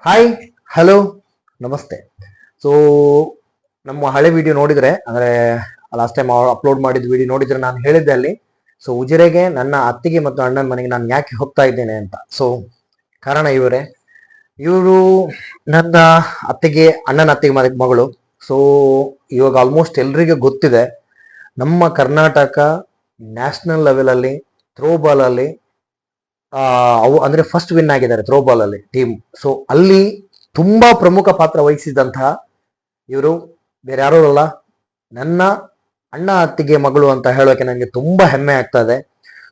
Hi, hello, ನಮಸ್ತೆ. So ನಮ್ಮ ಹಳೆ ವಿಡಿಯೋ ನೋಡಿದ್ರೆ ಅಂದ್ರೆ ಲಾಸ್ಟ್ ಟೈಮ್ ಅಪ್ಲೋಡ್ ಮಾಡಿದ ವಿಡಿಯೋ ನೋಡಿದ್ರೆ ನಾನು ಹೇಳಿದ್ದೆ ಅಲ್ಲಿ. ಸೊ ಉಜಿರೆಗೆ ನನ್ನ ಅತ್ತಿಗೆ ಮತ್ತು ಅಣ್ಣನ ಮನೆಗೆ ನಾನು ಯಾಕೆ ಹೋಗ್ತಾ ಇದ್ದೇನೆ ಅಂತ. ಸೊ ಕಾರಣ ಇವರು ನನ್ನ ಅಣ್ಣನ ಅತ್ತಿಗೆ ಮಗಳು. ಸೊ ಇವಾಗ ಆಲ್ಮೋಸ್ಟ್ ಎಲ್ರಿಗೂ ಗೊತ್ತಿದೆ, ನಮ್ಮ ಕರ್ನಾಟಕ ನ್ಯಾಷನಲ್ ಲೆವೆಲ್ ಅಲ್ಲಿ ಥ್ರೋಬಾಲ್ ಅಲ್ಲಿ ಅವು ಅಂದ್ರೆ ಫಸ್ಟ್ ವಿನ್ ಆಗಿದ್ದಾರೆ ಥ್ರೋಬಾಲ್ ಅಲ್ಲಿ ಟೀಮ್. ಸೊ ಅಲ್ಲಿ ತುಂಬಾ ಪ್ರಮುಖ ಪಾತ್ರ ವಹಿಸಿದಂತಹ ಇವರು ಬೇರೆ ಯಾರೂ ಅಲ್ಲ, ನನ್ನ ಅಣ್ಣ ಅತ್ತಿಗೆ ಮಗಳು ಅಂತ ಹೇಳೋಕೆ ನನಗೆ ತುಂಬಾ ಹೆಮ್ಮೆ ಆಗ್ತಾ ಇದೆ.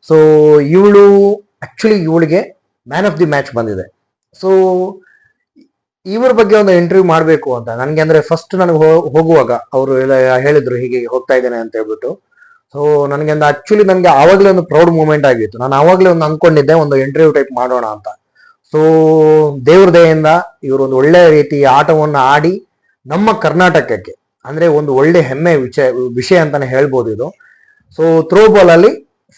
ಸೊ ಇವಳಿಗೆ ಮ್ಯಾನ್ ಆಫ್ ದಿ ಮ್ಯಾಚ್ ಬಂದಿದೆ. ಸೊ ಇವ್ರ ಬಗ್ಗೆ ಒಂದು ಇಂಟರ್ವ್ಯೂ ಮಾಡಬೇಕು ಅಂತ ನನಗೆ. ಅಂದ್ರೆ ಫಸ್ಟ್ ನನಗೆ ಹೋಗುವಾಗ ಅವರು ಹೇಳಿದ್ರು ಹೀಗೆ ಹೋಗ್ತಾ ಇದ್ದೇನೆ ಅಂತ ಹೇಳ್ಬಿಟ್ಟು. ಸೊ ನನಗೆ ಆಕ್ಚುಲಿ ನನಗೆ ಆವಾಗಲೇ ಒಂದು ಪ್ರೌಡ್ ಮೂಮೆಂಟ್ ಆಗಿತ್ತು. ನಾನು ಆವಾಗಲೇ ಒಂದು ಅನ್ಕೊಂಡಿದ್ದೆ ಒಂದು ಇಂಟರ್ವ್ಯೂ ಟೈಪ್ ಮಾಡೋಣ ಅಂತ. ಸೊ ದೇವ್ರ ದಯೆಯಿಂದ ಇವರು ಒಂದು ಒಳ್ಳೆ ರೀತಿ ಆಟವನ್ನು ಆಡಿ ನಮ್ಮ ಕರ್ನಾಟಕಕ್ಕೆ ಅಂದ್ರೆ ಒಂದು ಒಳ್ಳೆ ಹೆಮ್ಮೆ ವಿಷಯ ಅಂತಾನೆ ಹೇಳ್ಬೋದು ಇದು. ಸೊ ಥ್ರೋಬಾಲ್ ಅಲ್ಲಿ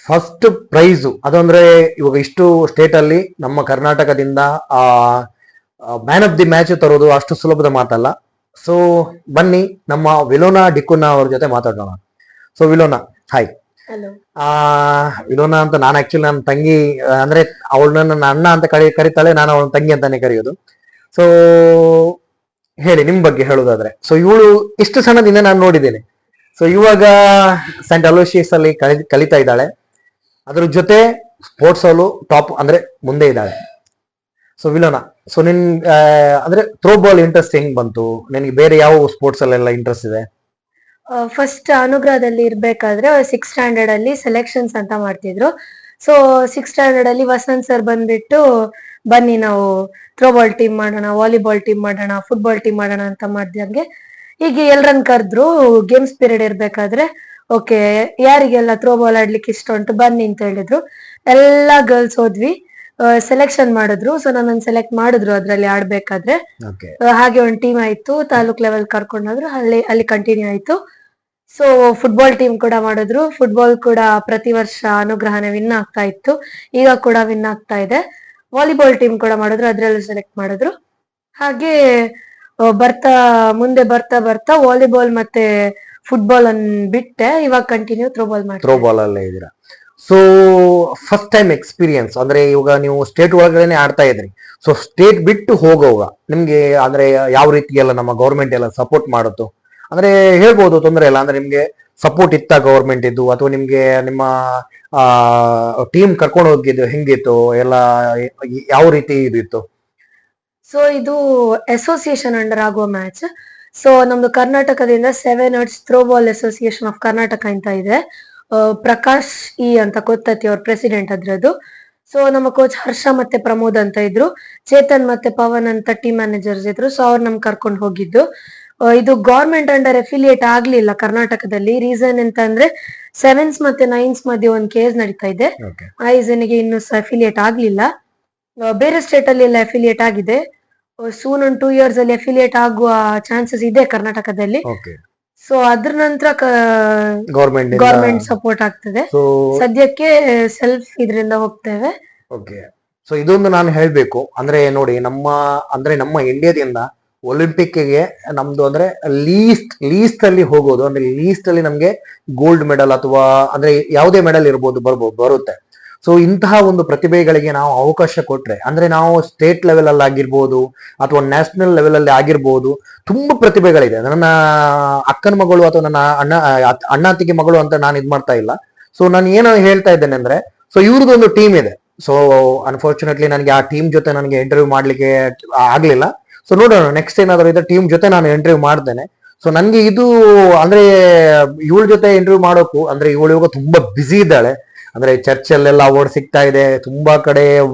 ಫಸ್ಟ್ ಪ್ರೈಸು ಅದಂದ್ರೆ ಇವಾಗ ಇಷ್ಟು ಸ್ಟೇಟ್ ಅಲ್ಲಿ ನಮ್ಮ ಕರ್ನಾಟಕದಿಂದ ಮ್ಯಾನ್ ಆಫ್ ದಿ ಮ್ಯಾಚ್ ತರೋದು ಅಷ್ಟು ಸುಲಭದ ಮಾತಲ್ಲ. ಸೊ ಬನ್ನಿ ನಮ್ಮ ವಿಲೋನಾ ಡಿಕುನಾ ಅವ್ರ ಜೊತೆ ಮಾತಾಡೋಣ. So ವಿಲೋನಾ, hi. ವಿಲೋನಾ ಅಂತ ನಾನು ಆಕ್ಚುಲಿ ನನ್ನ ತಂಗಿ, ಅಂದ್ರೆ ಅವಳನ್ನ ನನ್ನ ಅಣ್ಣ ಅಂತ ಕರಿತಾಳೆ, ನಾನು ಅವಳ ತಂಗಿ ಅಂತಾನೆ ಕರೆಯೋದು. ಸೊ ಹೇಳಿ ನಿಮ್ ಬಗ್ಗೆ ಹೇಳೋದಾದ್ರೆ. ಸೊ ಇವಳು ಇಷ್ಟು ಸಣ್ಣದಿಂದ ನಾನು ನೋಡಿದ್ದೇನೆ. ಸೊ ಇವಾಗ ಸೆಂಟ್ ಅಲೋಶಿಯಸ್ ಅಲ್ಲಿ ಕಲಿತಾ ಇದ್ದಾಳೆ. ಅದ್ರ ಜೊತೆ ಸ್ಪೋರ್ಟ್ಸ್ ಅಲ್ಲೂ ಟಾಪ್ ಅಂದ್ರೆ ಮುಂದೆ ಇದ್ದಾಳೆ. ಸೊ ವಿಲೋನಾ, ಸೊ ಅಂದ್ರೆ ಥ್ರೋಬಾಲ್ ಇಂಟ್ರೆಸ್ಟ್ ಹೆಂಗ್ ಬಂತು ನಿನಗೆ? ಬೇರೆ ಯಾವ ಸ್ಪೋರ್ಟ್ಸ್ ಅಲ್ಲೆಲ್ಲ ಇಂಟ್ರೆಸ್ಟ್ ಇದೆ? ಫಸ್ಟ್ ಅನುಗ್ರಹದಲ್ಲಿ ಇರ್ಬೇಕಾದ್ರೆ 6th ಸ್ಟ್ಯಾಂಡರ್ಡ್ ಅಲ್ಲಿ ಸೆಲೆಕ್ಷನ್ಸ್ ಅಂತ ಮಾಡ್ತಿದ್ರು. ಸೊ 6th ಸ್ಟ್ಯಾಂಡರ್ಡ್ ಅಲ್ಲಿ ವಸಂತ್ ಸರ್ ಬಂದ್ಬಿಟ್ಟು ಬನ್ನಿ ನಾವು ಥ್ರೋಬಾಲ್ ಟೀಮ್ ಮಾಡೋಣ, ವಾಲಿಬಾಲ್ ಟೀಮ್ ಮಾಡೋಣ, ಫುಟ್ಬಾಲ್ ಟೀಮ್ ಮಾಡೋಣ ಅಂತ ಮಾಡ್ದಂಗೆ ಹೀಗೆ ಎಲ್ರನ್ನ ಕರೆದ್ರು. ಗೇಮ್ಸ್ ಪೀರಿಯಡ್ ಇರ್ಬೇಕಾದ್ರೆ ಓಕೆ ಯಾರಿಗೆಲ್ಲ ಥ್ರೋಬಾಲ್ ಆಡ್ಲಿಕ್ಕೆ ಇಷ್ಟ ಉಂಟು ಬನ್ನಿ ಅಂತ ಹೇಳಿದ್ರು. ಎಲ್ಲಾ ಗರ್ಲ್ಸ್ ಹೋದ್ವಿ, ಸೆಲೆಕ್ಷನ್ ಮಾಡಿದ್ರು. ಸೊ ನನ್ನ ಸೆಲೆಕ್ಟ್ ಮಾಡಿದ್ರು ಅದ್ರಲ್ಲಿ ಆಡ್ಬೇಕಾದ್ರೆ. ಹಾಗೆ ಒಂದು ಟೀಮ್ ಆಯ್ತು, ತಾಲೂಕ್ ಲೆವೆಲ್ ಕರ್ಕೊಂಡೋದ್ರು, ಅಲ್ಲಿ ಕಂಟಿನ್ಯೂ ಆಯ್ತು. ಸೊ ಫುಟ್ಬಾಲ್ ಟೀಮ್ ಕೂಡ ಮಾಡಿದ್ರು. ಫುಟ್ಬಾಲ್ ಕೂಡ ಪ್ರತಿ ವರ್ಷ ಅನುಗ್ರಹನೇ ವಿನ್ ಆಗ್ತಾ ಇತ್ತು, ಈಗ ಕೂಡ ವಿನ್ ಆಗ್ತಾ ಇದೆ. ವಾಲಿಬಾಲ್ ಟೀಮ್ ಕೂಡ ಮಾಡಿದ್ರು, ಅದ್ರಲ್ಲೂ ಸೆಲೆಕ್ಟ್ ಮಾಡಿದ್ರು. ಹಾಗೆ ಮುಂದೆ ಬರ್ತಾ ವಾಲಿಬಾಲ್ ಮತ್ತೆ ಫುಟ್ಬಾಲ್ ಅನ್ನ ಬಿಟ್ಟೆ, ಇವಾಗ ಕಂಟಿನ್ಯೂ ಥ್ರೋಬಾಲ್ ಅಲ್ಲೇ ಇದೀರಾ. ಸೊ ಫಸ್ಟ್ ಟೈಮ್ ಎಕ್ಸ್ಪೀರಿಯನ್ಸ್ ಅಂದ್ರೆ ಇವಾಗ ನೀವು ಸ್ಟೇಟ್ ಒಳಗಡೆ ಆಡ್ತಾ ಇದ್ರಿ. ಸೊ ಸ್ಟೇಟ್ ಬಿಟ್ಟು ಹೋಗುವಾಗ ನಿಮ್ಗೆ ಅಂದ್ರೆ ಯಾವ ರೀತಿ ಎಲ್ಲ ನಮ್ಮ ಗೌರ್ಮೆಂಟ್ ಎಲ್ಲ ಸಪೋರ್ಟ್ ಮಾಡುತ್ತೋ ಅಂದ್ರೆ ಹೇಳ್ಬೋದು, ತೊಂದರೆ ಇಲ್ಲ. ಅಂದ್ರೆ ನಿಮ್ಗೆ ಸಪೋರ್ಟ್ ಇತ್ತ ಗೌರ್ಮೆಂಟ್ ಇದ್ದು, ಅಥವಾ ನಿಮ್ಗೆ ನಿಮ್ಮ ಟೀಮ್ ಕರ್ಕೊಂಡು ಹೋಗಿದ್ದು ಹೆಂಗಿತ್ತು ಎಲ್ಲ, ಯಾವ ರೀತಿ ಇದಿತ್ತು? ಸೊ ಇದು ಅಸೋಸಿಯೇಷನ್ ಅಂಡರ್ ಆಗುವ ಮ್ಯಾಚ್. ಸೊ ನಮ್ದು ಕರ್ನಾಟಕದಿಂದ 7 Arts throwball association of Karnataka ಅಂತ ಇದೆ. ಪ್ರಕಾಶ್ ಅಂತ ಕೊತ್ತತಿ ಅವ್ರ ಪ್ರೆಸಿಡೆಂಟ್ ಅದ್ರದ್ದು. ಸೊ ನಮ್ಮ ಕೋಚ್ ಹರ್ಷ ಮತ್ತೆ ಪ್ರಮೋದ್ ಅಂತ ಇದ್ರು, ಚೇತನ್ ಮತ್ತೆ ಪವನ್ ಅಂತ ಟೀಮ್ ಮ್ಯಾನೇಜರ್ಸ್ ಇದ್ರು. ಸೊ ಅವ್ರು ನಮ್ ಕರ್ಕೊಂಡು ಹೋಗಿದ್ದು. ಇದು ಗೌರ್ಮೆಂಟ್ ಅಂಡರ್ ಅಫಿಲಿಯೇಟ್ ಆಗ್ಲಿಲ್ಲ ಕರ್ನಾಟಕದಲ್ಲಿ. ರೀಸನ್ ಎಂತ ಅಂದ್ರೆ 7th ಮತ್ತೆ 9th ಮಧ್ಯೆ ಒಂದು ಕೇಸ್ ನಡೀತಾ ಇದೆ. ಆ ರೀಸನ್ಗೆ ಇನ್ನು ಅಫಿಲಿಯೇಟ್ ಆಗ್ಲಿಲ್ಲ. ಬೇರೆ ಸ್ಟೇಟ್ ಅಲ್ಲಿ ಎಲ್ಲ ಅಫಿಲಿಯೇಟ್ ಆಗಿದೆ. ಸೂನ್ ಒಂದು 2 years ಅಲ್ಲಿ ಅಫಿಲಿಯೇಟ್ ಆಗುವ ಚಾನ್ಸಸ್ ಇದೆ ಕರ್ನಾಟಕದಲ್ಲಿ. ಸೊ ಅದ್ರ ನಂತರ ಗೌರ್ಮೆಂಟ್ ಸಪೋರ್ಟ್ ಆಗ್ತದೆ. ಸದ್ಯಕ್ಕೆ ಸೆಲ್ಫ್ ಇದರಿಂದ ಹೋಗ್ತೇವೆ. ಓಕೆ. ಸೊ ಇದೊಂದು ನಾನು ಹೇಳ್ಬೇಕು ಅಂದ್ರೆ ನೋಡಿ, ನಮ್ಮ ಇಂಡಿಯಾದಿಂದ ಒಲಿಂಪಿಕ್ ಗೆ ನಮ್ದು ಅಂದ್ರೆ ಲೀಸ್ಟ್ ಅಲ್ಲಿ ಹೋಗೋದು, ಅಂದ್ರೆ ಲೀಸ್ಟ್ ಅಲ್ಲಿ ನಮ್ಗೆ ಗೋಲ್ಡ್ ಮೆಡಲ್ ಅಥವಾ ಅಂದ್ರೆ ಯಾವುದೇ ಮೆಡಲ್ ಬರುತ್ತೆ. ಸೊ ಇಂತಹ ಒಂದು ಪ್ರತಿಭೆಗಳಿಗೆ ನಾವು ಅವಕಾಶ ಕೊಟ್ರೆ, ಅಂದ್ರೆ ನಾವು ಸ್ಟೇಟ್ ಲೆವೆಲ್ ಅಲ್ಲಿ ಆಗಿರ್ಬೋದು ಅಥವಾ ನ್ಯಾಷನಲ್ ಲೆವೆಲ್ ಅಲ್ಲಿ ಆಗಿರ್ಬೋದು, ತುಂಬಾ ಪ್ರತಿಭೆಗಳಿದೆ. ನನ್ನ ಅಕ್ಕನ ಮಗಳು ಅಥವಾ ನನ್ನ ಅಣ್ಣಾತಿಗೆ ಮಗಳು ಅಂತ ನಾನು ಇದ್ ಮಾಡ್ತಾ ಇಲ್ಲ. ಸೊ ನಾನು ಏನೋ ಹೇಳ್ತಾ ಇದ್ದೇನೆ ಅಂದ್ರೆ, ಸೊ ಇವ್ರದೊಂದು ಟೀಮ್ ಇದೆ. ಸೊ ಅನ್ಫಾರ್ಚುನೇಟ್ಲಿ ನನಗೆ ಆ ಟೀಮ್ ಜೊತೆ ನನಗೆ ಇಂಟರ್ವ್ಯೂ ಮಾಡ್ಲಿಕ್ಕೆ ಆಗ್ಲಿಲ್ಲ. ಸೊ ನೋಡೋಣ, ನೆಕ್ಸ್ಟ್ ಏನಾದ್ರು ಇದೆ ಟೀಮ್ ಜೊತೆ ನಾನು ಇಂಟರ್ವ್ಯೂ ಮಾಡ್ತೇನೆ. ಸೊ ನನ್ಗೆ ಇದು ಅಂದ್ರೆ ಇವಳ ಜೊತೆ ಇಂಟರ್ವ್ಯೂ ಮಾಡೋಕು ಅಂದ್ರೆ ಇವಳು ಇವಾಗ ತುಂಬಾ ಬ್ಯುಸಿ ಇದ್ದಾಳೆ. ಅಂದ್ರೆ ಚರ್ಚಲ್ಲೆಲ್ಲ ಅವಾರ್ಡ್ ಸಿಗ್ತಾ ಇದೆ, ತುಂಬಾ ಕಡೆ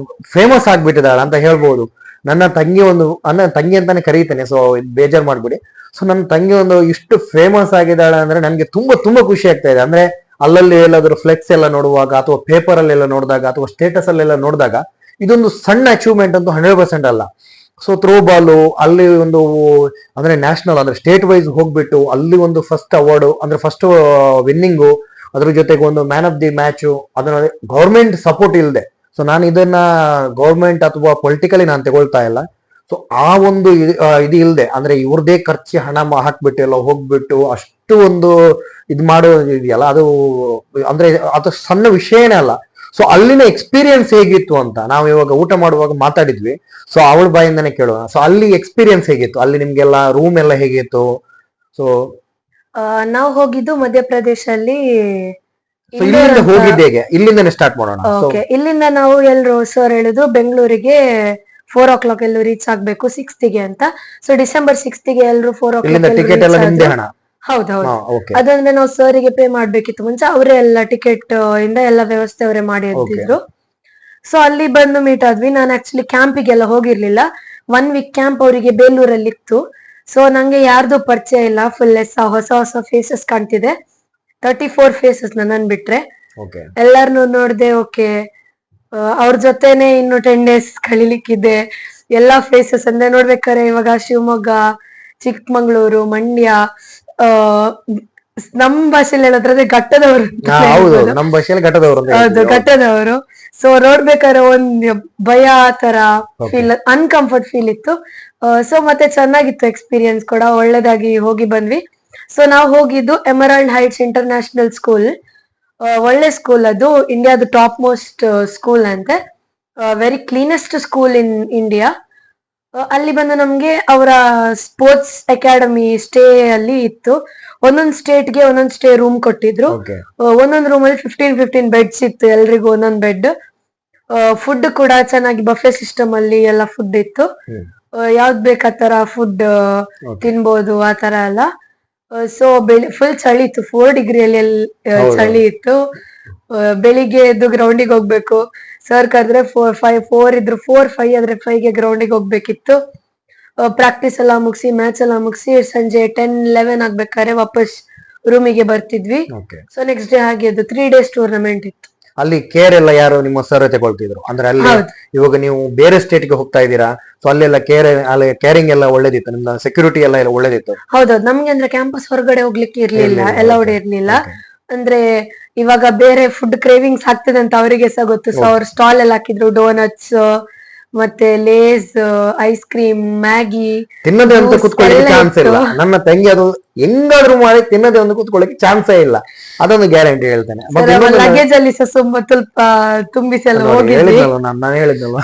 ಫೇಮಸ್ ಆಗ್ಬಿಟ್ಟಿದ್ದಾಳೆ ಅಂತ ಹೇಳ್ಬೋದು. ನನ್ನ ತಂಗಿ ಅಂತಾನೆ ಕರೀತೇನೆ, ಸೊ ಬೇಜಾರ್ ಮಾಡ್ಬಿಡಿ. ಸೊ ನನ್ನ ತಂಗಿ ಒಂದು ಇಷ್ಟು ಫೇಮಸ್ ಆಗಿದ್ದಾಳೆ ಅಂದ್ರೆ ನನ್ಗೆ ತುಂಬಾ ತುಂಬಾ ಖುಷಿ ಆಗ್ತಾ ಇದೆ. ಅಂದ್ರೆ ಅಲ್ಲಲ್ಲಿ ಎಲ್ಲಾದ್ರೂ ಫ್ಲೆಕ್ಸ್ ಎಲ್ಲ ನೋಡುವಾಗ ಅಥವಾ ಪೇಪರ್ ಅಲ್ಲೆಲ್ಲ ನೋಡಿದಾಗ ಅಥವಾ ಸ್ಟೇಟಸ್ ಅಲ್ಲೆಲ್ಲ ನೋಡಿದಾಗ ಇದೊಂದು ಸಣ್ಣ ಅಚೀವ್ಮೆಂಟ್ ಅಂತೂ 100% ಅಲ್ಲ. ಸೊ ಥ್ರೋಬಾಲು ಅಲ್ಲಿ ಒಂದು ಅಂದ್ರೆ ನ್ಯಾಷನಲ್ ಅಂದ್ರೆ ಸ್ಟೇಟ್ ವೈಸ್ ಹೋಗ್ಬಿಟ್ಟು ಅಲ್ಲಿ ಒಂದು ಫಸ್ಟ್ ಅವಾರ್ಡ್ ಅಂದ್ರೆ ಫಸ್ಟ್ ವಿನ್ನಿಂಗು, ಅದ್ರ ಜೊತೆಗೆ ಒಂದು ಮ್ಯಾನ್ ಆಫ್ ದಿ ಮ್ಯಾಚ್, ಅದನ್ನ ಗೌರ್ಮೆಂಟ್ ಸಪೋರ್ಟ್ ಇಲ್ಲದೆ. ಸೊ ನಾನು ಇದನ್ನ ಗೌರ್ಮೆಂಟ್ ಅಥವಾ ಪೊಲಿಟಿಕಲಿ ನಾನು ತಗೊಳ್ತಾ ಇಲ್ಲ. ಸೊ ಆ ಒಂದು ಇದು ಇಲ್ದೆ ಅಂದ್ರೆ ಇವ್ರದೇ ಖರ್ಚು ಹಣ ಹಾಕ್ಬಿಟ್ಟು ಎಲ್ಲ ಹೋಗ್ಬಿಟ್ಟು ಅಷ್ಟು ಒಂದು ಇದು ಮಾಡೋದು ಇದೆಯಲ್ಲ, ಅದು ಅಂದ್ರೆ ಅದು ಸಣ್ಣ ವಿಷಯನೇ ಅಲ್ಲ. ಸೊ ಅಲ್ಲಿನ ಎಕ್ಸ್ಪೀರಿಯನ್ಸ್ ಹೇಗಿತ್ತು ಅಂತ ನಾವು ಇವಾಗ ಊಟ ಮಾಡುವಾಗ ಮಾತಾಡಿದ್ವಿ. ಸೊ ಅವಳ ಬಾಯಿಂದಾನೆ ಕೇಳೋಣ. ಸೊ ಅಲ್ಲಿ ಎಕ್ಸ್ಪೀರಿಯನ್ಸ್ ಹೇಗಿತ್ತು, ಅಲ್ಲಿ ನಿಮ್ಗೆಲ್ಲ ರೂಮ್ ಎಲ್ಲ ಹೇಗಿತ್ತು? ಸೊ ನಾವು ಹೋಗಿದ್ದು ಮಧ್ಯಪ್ರದೇಶ ಅಲ್ಲಿ. ಇಲ್ಲಿಂದ ಹೋಗಿದ್ದೆ ಹೇಗೆ, ಇಲ್ಲಿಂದಾನೆ ಸ್ಟಾರ್ಟ್ ಮಾಡೋಣ. ಸೊ ಓಕೆ, ಇಲ್ಲಿಂದ ನಾವು ಎಲ್ರು ಸರ್ ಹೇಳಿದ್ರು ಬೆಂಗಳೂರಿಗೆ 4 o'clock ಎಲ್ಲೂ ರೀಚ್ ಆಗ್ಬೇಕು 6th ಅಂತ. ಸೊ ಡಿಸೆಂಬರ್ 6th ಎಲ್ರು 4 ಇಲ್ಲಿಂದ o'clock ಟಿಕೆಟ್ ಎಲ್ಲ ನಿಮ್ದೇ ಹಣ? ಹೌದೌದು. ಓಕೆ. ಅದಂದ್ರೆ ನಾವು ಸರ್ಗೆ ಪೇ ಮಾಡ್ಬೇಕಿತ್ತು ಮುಂಚೆ, ಅವರೇ ಎಲ್ಲ ಟಿಕೆಟ್ ಇಂದ ಎಲ್ಲ ವ್ಯವಸ್ಥೆ ಅವರೇ ಮಾಡಿ ಇರ್ತಿದ್ರು. ಸೊ ಅಲ್ಲಿ ಬಂದು ಮೀಟ್ ಆದ್ವಿ. ನಾನು ಆಕ್ಚುಲಿ ಕ್ಯಾಂಪಿಗೆಲ್ಲ ಹೋಗಿರ್ಲಿಲ್ಲ. 1 week ಕ್ಯಾಂಪ್ ಅವರಿಗೆ ಬೇಲೂರಲ್ಲಿ ಇತ್ತು. ಸೊ ನಂಗೆ ಯಾರ್ದು ಪರಿಚಯ ಇಲ್ಲ, ಫುಲ್ ಹೊಸ ಹೊಸ ಫೇಸಸ್ ಕಾಣ್ತಿದೆ. 34 ಫೇಸಸ್ ನನ್ನನ್ ಬಿಟ್ರೆ ಎಲ್ಲಾರನು ನೋಡ್ದೆ. ಓಕೆ, ಅವ್ರ ಜೊತೆನೆ ಇನ್ನು 10 days ಕಳಿಲಿಕ್ಕಿದೆ. ಎಲ್ಲಾ ಫೇಸಸ್ ಅಂದ್ರೆ ನೋಡ್ಬೇಕಾರೆ ಇವಾಗ ಶಿವಮೊಗ್ಗ, ಚಿಕ್ಕಮಂಗ್ಳೂರು, ಮಂಡ್ಯ, ನಮ್ ಭಾಷೆಲಿ ಹೇಳೋದ್ರೆ ಘಟ್ಟದವರು. ನಮ್ಮ ಭಾಷೆಯಲ್ಲಿ ಘಟ್ಟದವರು. ಹೌದು, ಘಟ್ಟದವರು. ಸೊ ನೋಡ್ಬೇಕಾದ್ರೆ ಒಂದ್ ಭಯ ತರ ಫೀಲ್, ಅನ್ಕಂಫರ್ಟ್ ಫೀಲ್ ಇತ್ತು. ಸೊ ಮತ್ತೆ ಚೆನ್ನಾಗಿತ್ತು ಎಕ್ಸ್ಪೀರಿಯನ್ಸ್ ಕೂಡ, ಒಳ್ಳೇದಾಗಿ ಹೋಗಿ ಬಂದ್ವಿ. ಸೊ ನಾವು ಹೋಗಿದ್ದು ಎಮರಾಲ್ಡ್ ಹೈಟ್ಸ್ ಇಂಟರ್ನ್ಯಾಷನಲ್ ಸ್ಕೂಲ್. ಒಳ್ಳೆ ಸ್ಕೂಲ್, ಅದು ಇಂಡಿಯಾದ ಟಾಪ್ ಮೋಸ್ಟ್ ಸ್ಕೂಲ್ ಅಂತೆ. Very cleanest school in India. ಅಲ್ಲಿ ಬಂದು ನಮ್ಗೆ ಅವರ ಸ್ಪೋರ್ಟ್ಸ್ ಅಕಾಡೆಮಿ ಸ್ಟೇ ಅಲ್ಲಿ ಇತ್ತು. ಒಂದೊಂದ್ ಸ್ಟೇಟ್ಗೆ ಒಂದೊಂದ್ ಸ್ಟೇ ರೂಮ್ ಕೊಟ್ಟಿದ್ರು. ಒಂದೊಂದ್ ರೂಮ್ ಅಲ್ಲಿ 15 ಬೆಡ್ಸ್ ಇತ್ತು, ಎಲ್ರಿಗೂ ಒಂದೊಂದ್ ಬೆಡ್. ಫುಡ್ ಕೂಡ ಚೆನ್ನಾಗಿ ಬಫೆ ಸಿಸ್ಟಮ್ ಅಲ್ಲಿ ಎಲ್ಲ ಫುಡ್ ಇತ್ತು. ಯಾವ್ದ್ ಬೇಕು ಆ ತರ ಫುಡ್ ತಿನ್ಬೋದು, ಆ ತರ ಎಲ್ಲ. ಸೊ ಫುಲ್ ಚಳಿ ಇತ್ತು, 4 degree ಅಲ್ಲಿ ಚಳಿ ಇತ್ತು. ಬೆಳಿಗ್ಗೆ ಎದ್ದು ಗ್ರೌಂಡಿಗೆ ಹೋಗ್ಬೇಕು. ಸರ್ ಕರೆದ್ರೆ 4 ಇದ್ರು 4-5 ಆದ್ರೆ 5ಗೆ ಗ್ರೌಂಡಿಗೆ ಹೋಗ್ಬೇಕಿತ್ತು. ಪ್ರಾಕ್ಟೀಸ್ ಎಲ್ಲ ಮುಗಿಸಿ, ಮ್ಯಾಚ್ ಎಲ್ಲ ಮುಗಿಸಿ ಸಂಜೆ 10-11 ಆಗ್ಬೇಕಾದ್ರೆ ವಾಪಸ್ ರೂಮಿಗೆ ಬರ್ತಿದ್ವಿ. ಸೊ ನೆಕ್ಸ್ಟ್ ಡೇ ಹಾಗೆ 3 days ಟೂರ್ನಮೆಂಟ್ ಇತ್ತು. ಅಲ್ಲಿ ಕೇರ್ ಎಲ್ಲ ಯಾರು ನಿಮ್ಮ ಸರ್ ತಗೊಳ್ತಿದ್ರು? ಅಂದ್ರೆ ಅಲ್ಲಿ ಇವಾಗ ನೀವು ಬೇರೆ ಸ್ಟೇಟ್ ಗೆ ಹೋಗ್ತಾ ಇದ್ದೀರಾ, ಸೊ ಅಲ್ಲೆಲ್ಲ ಕೇರಿಂಗ್ ಎಲ್ಲ ಒಳ್ಳೇದಿತ್ತು, ನಿಮ್ದು ಸೆಕ್ಯೂರಿಟಿ ಎಲ್ಲ ಒಳ್ಳೇದಿತ್ತು? ಹೌದೌದು. ನಮ್ಗೆ ಅಂದ್ರೆ ಕ್ಯಾಂಪಸ್ ಹೊರಗಡೆ ಹೋಗ್ಲಿಕ್ಕೆ ಇರ್ಲಿಲ್ಲ, ಅಲೌಡ್ ಇರ್ಲಿಲ್ಲ. ಅಂದ್ರೆ ಇವಾಗ ಬೇರೆ ಫುಡ್ ಕ್ರೇವಿಂಗ್ಸ್ ಆಗ್ತದೆ ಅಂತ ಅವರಿಗೆ ಸಹ ಗೊತ್ತು. ಸೊ ಅವ್ರು ಸ್ಟಾಲ್ ಎಲ್ಲ ಹಾಕಿದ್ರು, ಡೋನಟ್ಸ್ ಮತ್ತೆ ಲೇಸ್, ಐಸ್ ಕ್ರೀಮ್, ಮ್ಯಾಗಿ. ತಿನ್ನದೇ ಅಂತ ಕುತ್ಕೊಳ್ಳಿಕ್ಕೆ ಚಾನ್ಸ್ ಇಲ್ಲ. ನನ್ನ ತಂಗಿ ಅದು ಹೆಂಗಾದ್ರೂ ಮಾಡಿ ತಿನ್ನದೇ ಒಂದು ಕುತ್ಕೊಳ್ಳಿಕ್ಕೆ ಚಾನ್ಸೇ ಇಲ್ಲ, ಅದೊಂದು ಗ್ಯಾರಂಟಿ ಹೇಳ್ತೇನೆ. ಲಗೇಜ್ ಅಲ್ಲಿ ಸ್ವಲ್ಪ ತುಂಬಿಸಿ ಎಲ್ಲ ಹೋಗಿದ್ವಿ. ನಾನು ಹೇಳಿದ್ನಲ್ಲ.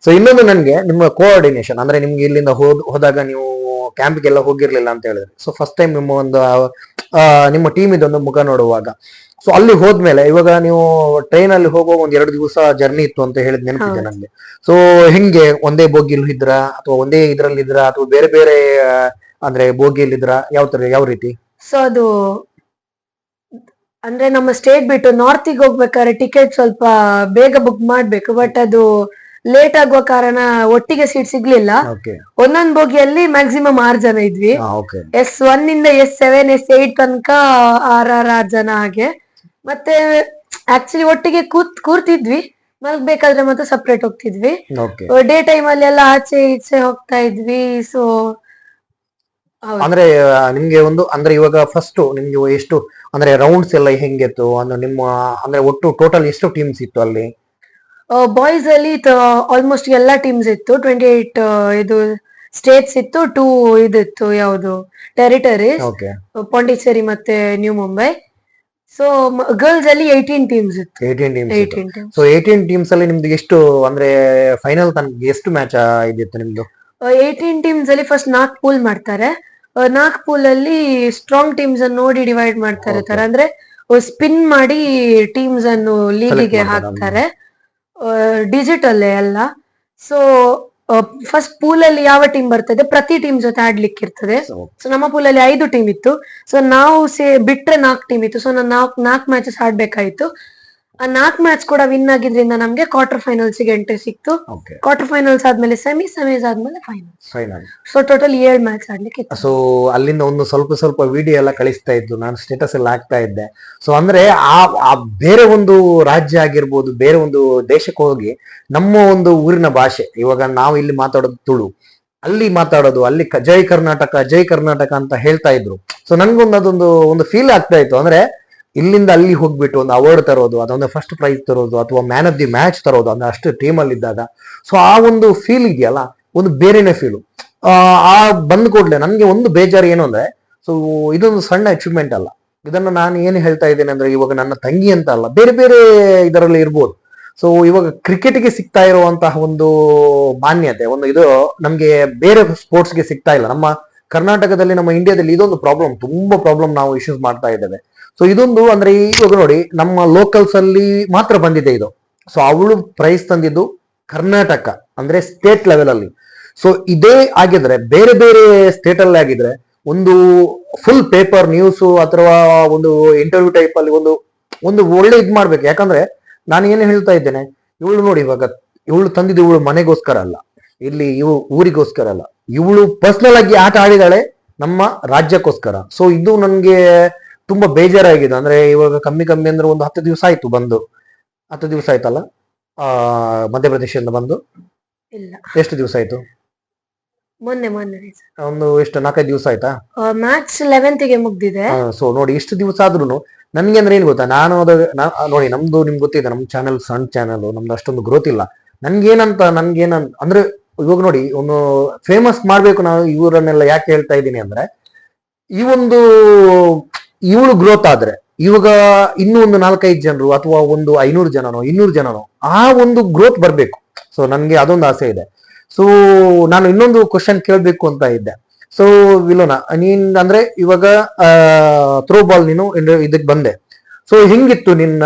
ಸೊ ಇನ್ನೊಂದು ನನ್ಗೆ ನಿಮ್ಮ ಕೋಆರ್ಡಿನೇಷನ್, ಅಂದ್ರೆ ನಿಮ್ಗೆ ಇಲ್ಲಿಂದ ಹೋದಾಗ ನೀವು ಕ್ಯಾಂಪ್ಗೆಲ್ಲ ಹೋಗಿರ್ಲಿಲ್ಲ ಅಂತ ಹೇಳಿದ್ರೆ, ಸೊ ಫಸ್ಟ್ ಟೈಮ್ ನಿಮ್ಮ ಒಂದು ನಿಮ್ಮ ಟೀಮ್ ಇದೊಂದು ಮುಖ ನೋಡುವಾಗ, ಸೊ ಅಲ್ಲಿ ಹೋದ್ಮೇಲೆ ಇವಾಗ ನೀವು ಟ್ರೈನ್ ಅಲ್ಲಿ ಹೋಗುವಾಗ 1-2 ದಿವಸ ಜರ್ನಿ ಇತ್ತು ಅಂತ ಹೇಳಿದ್ ನೆನಪಿದೆ ನನ್ಗೆ. ಸೊ ಹೆಂಗೆ, ಒಂದೇ ಬೋಗಿಯಲ್ಲಿ ಇದ್ರ ಅಥವಾ ಒಂದೇ ಇದ್ರಲ್ಲಿ ಇದ್ರ ಅಥವಾ ಬೇರೆ ಬೇರೆ ಅಂದ್ರೆ ಬೋಗಿಯಲ್ಲಿ ಇದ್ರ, ಯಾವ ರೀತಿ? ಸೊ ಅದು ಅಂದ್ರೆ ನಮ್ಮ ಸ್ಟೇಟ್ ಬಿಟ್ಟು ನಾರ್ತಿಗೆ ಹೋಗ್ಬೇಕಾದ್ರೆ ಟಿಕೆಟ್ ಸ್ವಲ್ಪ ಬೇಗ ಬುಕ್ ಮಾಡ್ಬೇಕು. ಬಟ್ ಅದು ಲೇಟ್ ಆಗುವ ಕಾರಣ ಒಟ್ಟಿಗೆ ಸೀಟ್ ಸಿಗ್ಲಿಲ್ಲ. ಒಂದೊಂದ್ ಬೋಗಿಯಲ್ಲಿ ಮ್ಯಾಕ್ಸಿಮಮ್ 6 ಜನ ಇದ್ವಿ. S1 ಇಂದ S7 S8 ತನಕ 6 ಜನ ಹಾಗೆ. ಮತ್ತೆ ಆಕ್ಚುಲಿ ಒಟ್ಟಿಗೆ ಕೂರ್ತಿದ್ವಿ, ಮಲ್ಗ್ಬೇಕಾದ್ರೆ ಮತ್ತೆ ಸಪ್ರೇಟ್ ಹೋಗ್ತಿದ್ವಿ. ಡೇ ಟೈಮ್ ಅಲ್ಲಿ ಎಲ್ಲ ಆಚೆ ಈಚೆ ಹೋಗ್ತಾ ಇದ್ವಿ. ಸೊ ಅಂದ್ರೆ ನಿಮ್ಗೆ ಒಂದು ಅಂದ್ರೆ ಇವಾಗ ಫಸ್ಟ್ ನಿಮ್ಗೆ ಎಷ್ಟು ಅಂದ್ರೆ ರೌಂಡ್ಸ್ ಎಲ್ಲ ಹೆಂಗಿತ್ತು ಅಂದ್ರೆ ನಿಮ್ಮ ಅಂದ್ರೆ ಒಟ್ಟು ಟೋಟಲ್ ಎಷ್ಟು ಟೀಮ್ಸ್ ಇತ್ತು ಅಲ್ಲಿ? ಬಾಯ್ಸ್ ಅಲ್ಲಿ ಆಲ್ಮೋಸ್ಟ್ ಎಲ್ಲಾ ಟೀಮ್ಸ್ ಇತ್ತು. 28 ಇದು ಸ್ಟೇಟ್ಸ್ ಇತ್ತು, 2 ಇದಿತ್ತು, ಯಾವುದು ಟೆರಿಟರೀಸ್, ಪಾಂಡಿಚೇರಿ ಮತ್ತೆ ನ್ಯೂ ಮುಂಬೈ. ಸೊ ಗರ್ಲ್ಸ್ ಅಲ್ಲಿ 18 ಟೀಮ್ಸ್ ಇತ್ತು. 18 ಟೀಮ್ಸ್. ಸೊ 18 ಟೀಮ್ಸ್ ಅಲ್ಲಿ ನಿಮ್ದು ಎಷ್ಟು ಅಂದ್ರೆ ಫೈನಲ್ ತನಕ ಎಷ್ಟು ಮ್ಯಾಚ್ ಇದಿತ್ತು ನಿಮ್ದು? 18 ಟೀಮ್ಸ್ ಅಲ್ಲಿ ಫಸ್ಟ್ 4 ಪೂಲ್ ಮಾಡ್ತಾರೆ. 4 ಪೂಲ್ ಅಲ್ಲಿ ಸ್ಟ್ರಾಂಗ್ ಟೀಮ್ಸ್ ಅನ್ನು ನೋಡಿ ಡಿವೈಡ್ ಮಾಡ್ತಾರೆ. ತರ ಅಂದ್ರೆ ಸ್ಪಿನ್ ಮಾಡಿ ಟೀಮ್ಸ್ ಅನ್ನು ಲೀಗಿಗೆ ಹಾಕ್ತಾರೆ, ಡಿಜಿಟಲ್ ಎಲ್ಲ. ಸೊ ಫಸ್ಟ್ ಪೂಲ್ ಅಲ್ಲಿ ಯಾವ ಟೀಮ್ ಬರ್ತದೆ ಪ್ರತಿ ಟೀಮ್ ಜೊತೆ ಆಡ್ಲಿಕ್ಕೆ ಇರ್ತದೆ. ಸೊ ನಮ್ಮ ಪೂಲ್ ಅಲ್ಲಿ 5 ಟೀಮ್ ಇತ್ತು. ಸೊ ನಾವು ಬಿಟ್ರೆ 4 ಟೀಮ್ ಇತ್ತು. ಸೊ ನಾನು 4 ಮ್ಯಾಚಸ್ ಆಡ್ಬೇಕಾಯ್ತು. ಆ 4 ಮ್ಯಾಚ್ ಕೂಡ ವಿನ್ ಆಗಿದ್ರಿಂದ ನಮ್ಗೆ ಕ್ವಾರ್ಟರ್ ಫೈನಲ್ಸ್ ಗೆ ಎಂಟ್ರಿ ಸಿಕ್ತು. ಕ್ವಾರ್ಟರ್ ಫೈನಲ್ಸ್ ಆದ್ಮೇಲೆ ಸೆಮೀಸ್ ಆದ್ಮೇಲೆ ಫೈನಲ್. ಸೊ ಟೋಟಲ್ 7 ಮ್ಯಾಚ್ ಆಡ್ಲಿಕ್ಕೆ. ಸೊ ಅಲ್ಲಿಂದ ಒಂದು ಸ್ವಲ್ಪ ವಿಡಿಯೋ ಎಲ್ಲ ಕಳಿಸ್ತಾ ಇದ್ದು, ನಾನು ಸ್ಟೇಟಸ್ ಎಲ್ಲ ಹಾಕ್ತಾ ಇದ್ದೆ. ಸೊ ಅಂದ್ರೆ ಆ ಬೇರೆ ಒಂದು ರಾಜ್ಯ ಆಗಿರ್ಬೋದು, ಬೇರೆ ಒಂದು ದೇಶಕ್ಕೆ ಹೋಗಿ ನಮ್ಮ ಒಂದು ಊರಿನ ಭಾಷೆ, ಇವಾಗ ನಾವು ಇಲ್ಲಿ ಮಾತಾಡೋದು ತುಳು, ಅಲ್ಲಿ ಮಾತಾಡೋದು ಅಲ್ಲಿ ಜೈ ಕರ್ನಾಟಕ ಅಂತ ಹೇಳ್ತಾ ಇದ್ರು. ಸೊ ನನ್ಗೊಂದು ಅದೊಂದು ಫೀಲ್ ಆಗ್ತಾ ಇತ್ತು. ಅಂದ್ರೆ ಇಲ್ಲಿಂದ ಅಲ್ಲಿ ಹೋಗ್ಬಿಟ್ಟು ಒಂದು ಅವಾರ್ಡ್ ತರೋದು, ಅದೊಂದು ಫಸ್ಟ್ ಪ್ರೈಸ್ ತರೋದು ಅಥವಾ ಮ್ಯಾನ್ ಆಫ್ ದಿ ಮ್ಯಾಚ್ ತರೋದು, ಅಂದ್ರೆ ಅಷ್ಟು ಟೀಮ್ ಅಲ್ಲಿ ಇದ್ದಾಗ. ಸೊ ಆ ಒಂದು ಫೀಲ್ ಇದೆಯಲ್ಲ, ಒಂದು ಬೇರೆನೆ ಫೀಲು. ಆ ಬಂದ್ ಕೂಡ್ಲೆ ನನ್ಗೆ ಒಂದು ಬೇಜಾರು ಏನು ಅಂದ್ರೆ, ಸೊ ಇದೊಂದು ಸಣ್ಣ ಅಚೀವ್ಮೆಂಟ್ ಅಲ್ಲ. ಇದನ್ನ ನಾನು ಏನು ಹೇಳ್ತಾ ಇದ್ದೇನೆ ಅಂದ್ರೆ, ಇವಾಗ ನನ್ನ ತಂಗಿ ಅಂತ ಅಲ್ಲ, ಬೇರೆ ಬೇರೆ ಇದರಲ್ಲಿ ಇರ್ಬೋದು. ಸೊ ಇವಾಗ ಕ್ರಿಕೆಟ್ಗೆ ಸಿಗ್ತಾ ಇರುವಂತಹ ಒಂದು ಮಾನ್ಯತೆ, ಒಂದು ಇದು ನಮ್ಗೆ ಬೇರೆ ಸ್ಪೋರ್ಟ್ಸ್ಗೆ ಸಿಗ್ತಾ ಇಲ್ಲ. ನಮ್ಮ ಕರ್ನಾಟಕದಲ್ಲಿ, ನಮ್ಮ ಇಂಡಿಯಾದಲ್ಲಿ ಇದೊಂದು ಪ್ರಾಬ್ಲಮ್, ತುಂಬಾ ಪ್ರಾಬ್ಲಮ್ ನಾವು ಇಶ್ಯೂಸ್ ಮಾಡ್ತಾ ಇದ್ದೇವೆ. ಸೊ ಇದೊಂದು ಅಂದ್ರೆ ಇವಾಗ ನೋಡಿ, ನಮ್ಮ ಲೋಕಲ್ಸ್ ಅಲ್ಲಿ ಮಾತ್ರ ಬಂದಿದೆ ಇದು. ಸೊ ಅವಳು ಪ್ರೈಸ್ ತಂದಿದ್ದು ಕರ್ನಾಟಕ ಅಂದ್ರೆ ಸ್ಟೇಟ್ ಲೆವೆಲ್ ಅಲ್ಲಿ. ಸೊ ಇದೇ ಆಗಿದ್ರೆ, ಬೇರೆ ಬೇರೆ ಸ್ಟೇಟ್ ಅಲ್ಲಿ ಆಗಿದ್ರೆ, ಒಂದು ಫುಲ್ ಪೇಪರ್ ನ್ಯೂಸ್ ಅಥವಾ ಒಂದು ಇಂಟರ್ವ್ಯೂ ಟೈಪ್ ಅಲ್ಲಿ ಒಂದು ಒಂದು ಒಳ್ಳೆ ಇದ್ ಮಾಡ್ಬೇಕು. ಯಾಕಂದ್ರೆ ನಾನು ಏನು ಹೇಳ್ತಾ ಇದ್ದೇನೆ, ಇವಳು ನೋಡಿ, ಇವಾಗ ಇವಳು ತಂದಿದ್ದು ಇವಳು ಮನೆಗೋಸ್ಕರ ಅಲ್ಲ, ಇಲ್ಲಿ ಊರಿಗೋಸ್ಕರ ಅಲ್ಲ, ಇವಳು ಪರ್ಸನಲ್ ಆಗಿ ಆಟ ಆಡಿದಾಳೆ ನಮ್ಮ ರಾಜ್ಯಕ್ಕೋಸ್ಕರ. ಸೊ ಇದು ನನ್ಗೆ ತುಂಬಾ ಬೇಜಾರಾಗಿದೆ. ಅಂದ್ರೆ ಇವಾಗ ಕಮ್ಮಿ ಅಂದ್ರೆ ಒಂದು 10 ದಿವಸ ಆಯ್ತು ಬಂದು. 10 ದಿವಸ ಆಯ್ತಲ್ಲ ಮಧ್ಯಪ್ರದೇಶದಿಂದ ಬಂದು? ಇಲ್ಲ, ಎಷ್ಟು ದಿವಸ ಆಯ್ತು? ಮೊನ್ನೆ ಒಂದು ಎಷ್ಟು 4-5 ದಿವಸ ಆಯ್ತಾ? ಮ್ಯಾಚ್ 11th ಗೆ ಮುಗ್ದಿದೆ. ಸೊ ನೋಡಿ, ಇಷ್ಟು ದಿವಸ ಆದ್ರೂ ನನ್ಗೆ ಅಂದ್ರೆ ಏನ್ ಗೊತ್ತಾ, ನೋಡಿ, ನಮ್ದು ನಿಮ್ಗೆ ಗೊತ್ತಿದೆ, ನಮ್ ಚಾನೆಲ್ ಸಣ್ಣ ಚಾನೆಲ್, ನಮ್ದು ಅಷ್ಟೊಂದು ಗ್ರೋತ್ ಇಲ್ಲ. ನನ್ಗೇನಂತ ಅಂದ್ರೆ ಇವಾಗ ನೋಡಿ, ಒಂದು ಫೇಮಸ್ ಮಾಡ್ಬೇಕು ನಾವು ಇವರನ್ನೆಲ್ಲ ಯಾಕೆ ಹೇಳ್ತಾ ಇದ್ದೀನಿ ಅಂದ್ರೆ, ಈ ಒಂದು ಇವಳು ಗ್ರೋತ್ ಆದ್ರೆ ಇವಾಗ ಇನ್ನೂ ಒಂದು 4-5 ಜನರು ಅಥವಾ ಒಂದು 500 ಜನನೋ 200 ಜನನೋ ಆ ಒಂದು ಗ್ರೋತ್ ಬರ್ಬೇಕು. ಸೊ ನನ್ಗೆ ಅದೊಂದು ಆಸೆ ಇದೆ. ಸೊ ನಾನು ಇನ್ನೊಂದು ಕ್ವಶನ್ ಕೇಳ್ಬೇಕು ಅಂತ ಇದ್ದೆ. ಸೊ ವಿಲೋನ, ನೀನ್ ಅಂದ್ರೆ ಇವಾಗ ಥ್ರೋ ಬಾಲ್ ನೀನು ಇದಕ್ ಬಂದೆ. ಸೊ ಹಿಂಗಿತ್ತು ನಿನ್ನ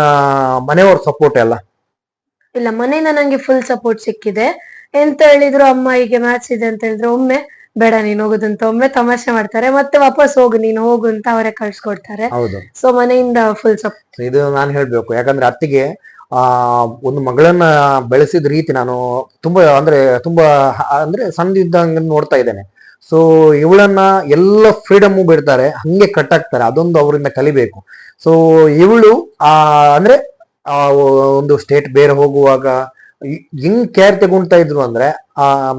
ಮನೆಯವ್ರ ಸಪೋರ್ಟ್ ಎಲ್ಲ? ಇಲ್ಲ, ಮನೆಯಿಂದ ನಂಗೆ ಫುಲ್ ಸಪೋರ್ಟ್ ಸಿಕ್ಕಿದೆ. ಎಂತ ಹೇಳಿದ್ರು, ಅಮ್ಮ ಹೀಗೆ ಮ್ಯಾಚ್ ಇದೆ ಅಂತ ಹೇಳಿದ್ರೆ ಒಮ್ಮೆ ಬೇಡ ನೀನ್ ಹೋಗುದಂತ, ಒಮ್ಮೆ ತಮಾಷೆ ಮಾಡ್ತಾರೆ, ಮತ್ತೆ ವಾಪಸ್ ಹೋಗು ನೀನು ಹೋಗು ಅಂತ ಅವರೇ ಕಳ್ಸಿಕೊಡ್ತಾರೆ. ಹೌದು. ಸೊ ಮನೆಯಿಂದ ಫುಲ್ ಸಪೋರ್ಟ್. ಇದು ನಾನು ಹೇಳ್ಬೇಕು, ಯಾಕಂದ್ರೆ ಅತ್ತಿಗೆ ಒಂದು ಮಗಳನ್ನ ಬೆಳೆಸಿದ ರೀತಿ ನಾನು ತುಂಬಾ ಸಣ್ಣದಿದ್ದಂಗ ನೋಡ್ತಾ ಇದ್ದೇನೆ. ಸೊ ಇವಳನ್ನ ಎಲ್ಲ ಫ್ರೀಡಮ್ ಬಿಡ್ತಾರೆ, ಹಂಗೆ ಕಟ್ ಆಗ್ತಾರೆ, ಅದೊಂದು ಅವರಿಂದ ಕಲಿಬೇಕು. ಸೊ ಇವಳು ಅಂದ್ರೆ ಒಂದು ಸ್ಟೇಟ್ ಬೇರೆ ಹೋಗುವಾಗ ಹೆಂಗ್ ಕೇರ್ ತಗೊಂತಾ ಇದ್ರು ಅಂದ್ರೆ,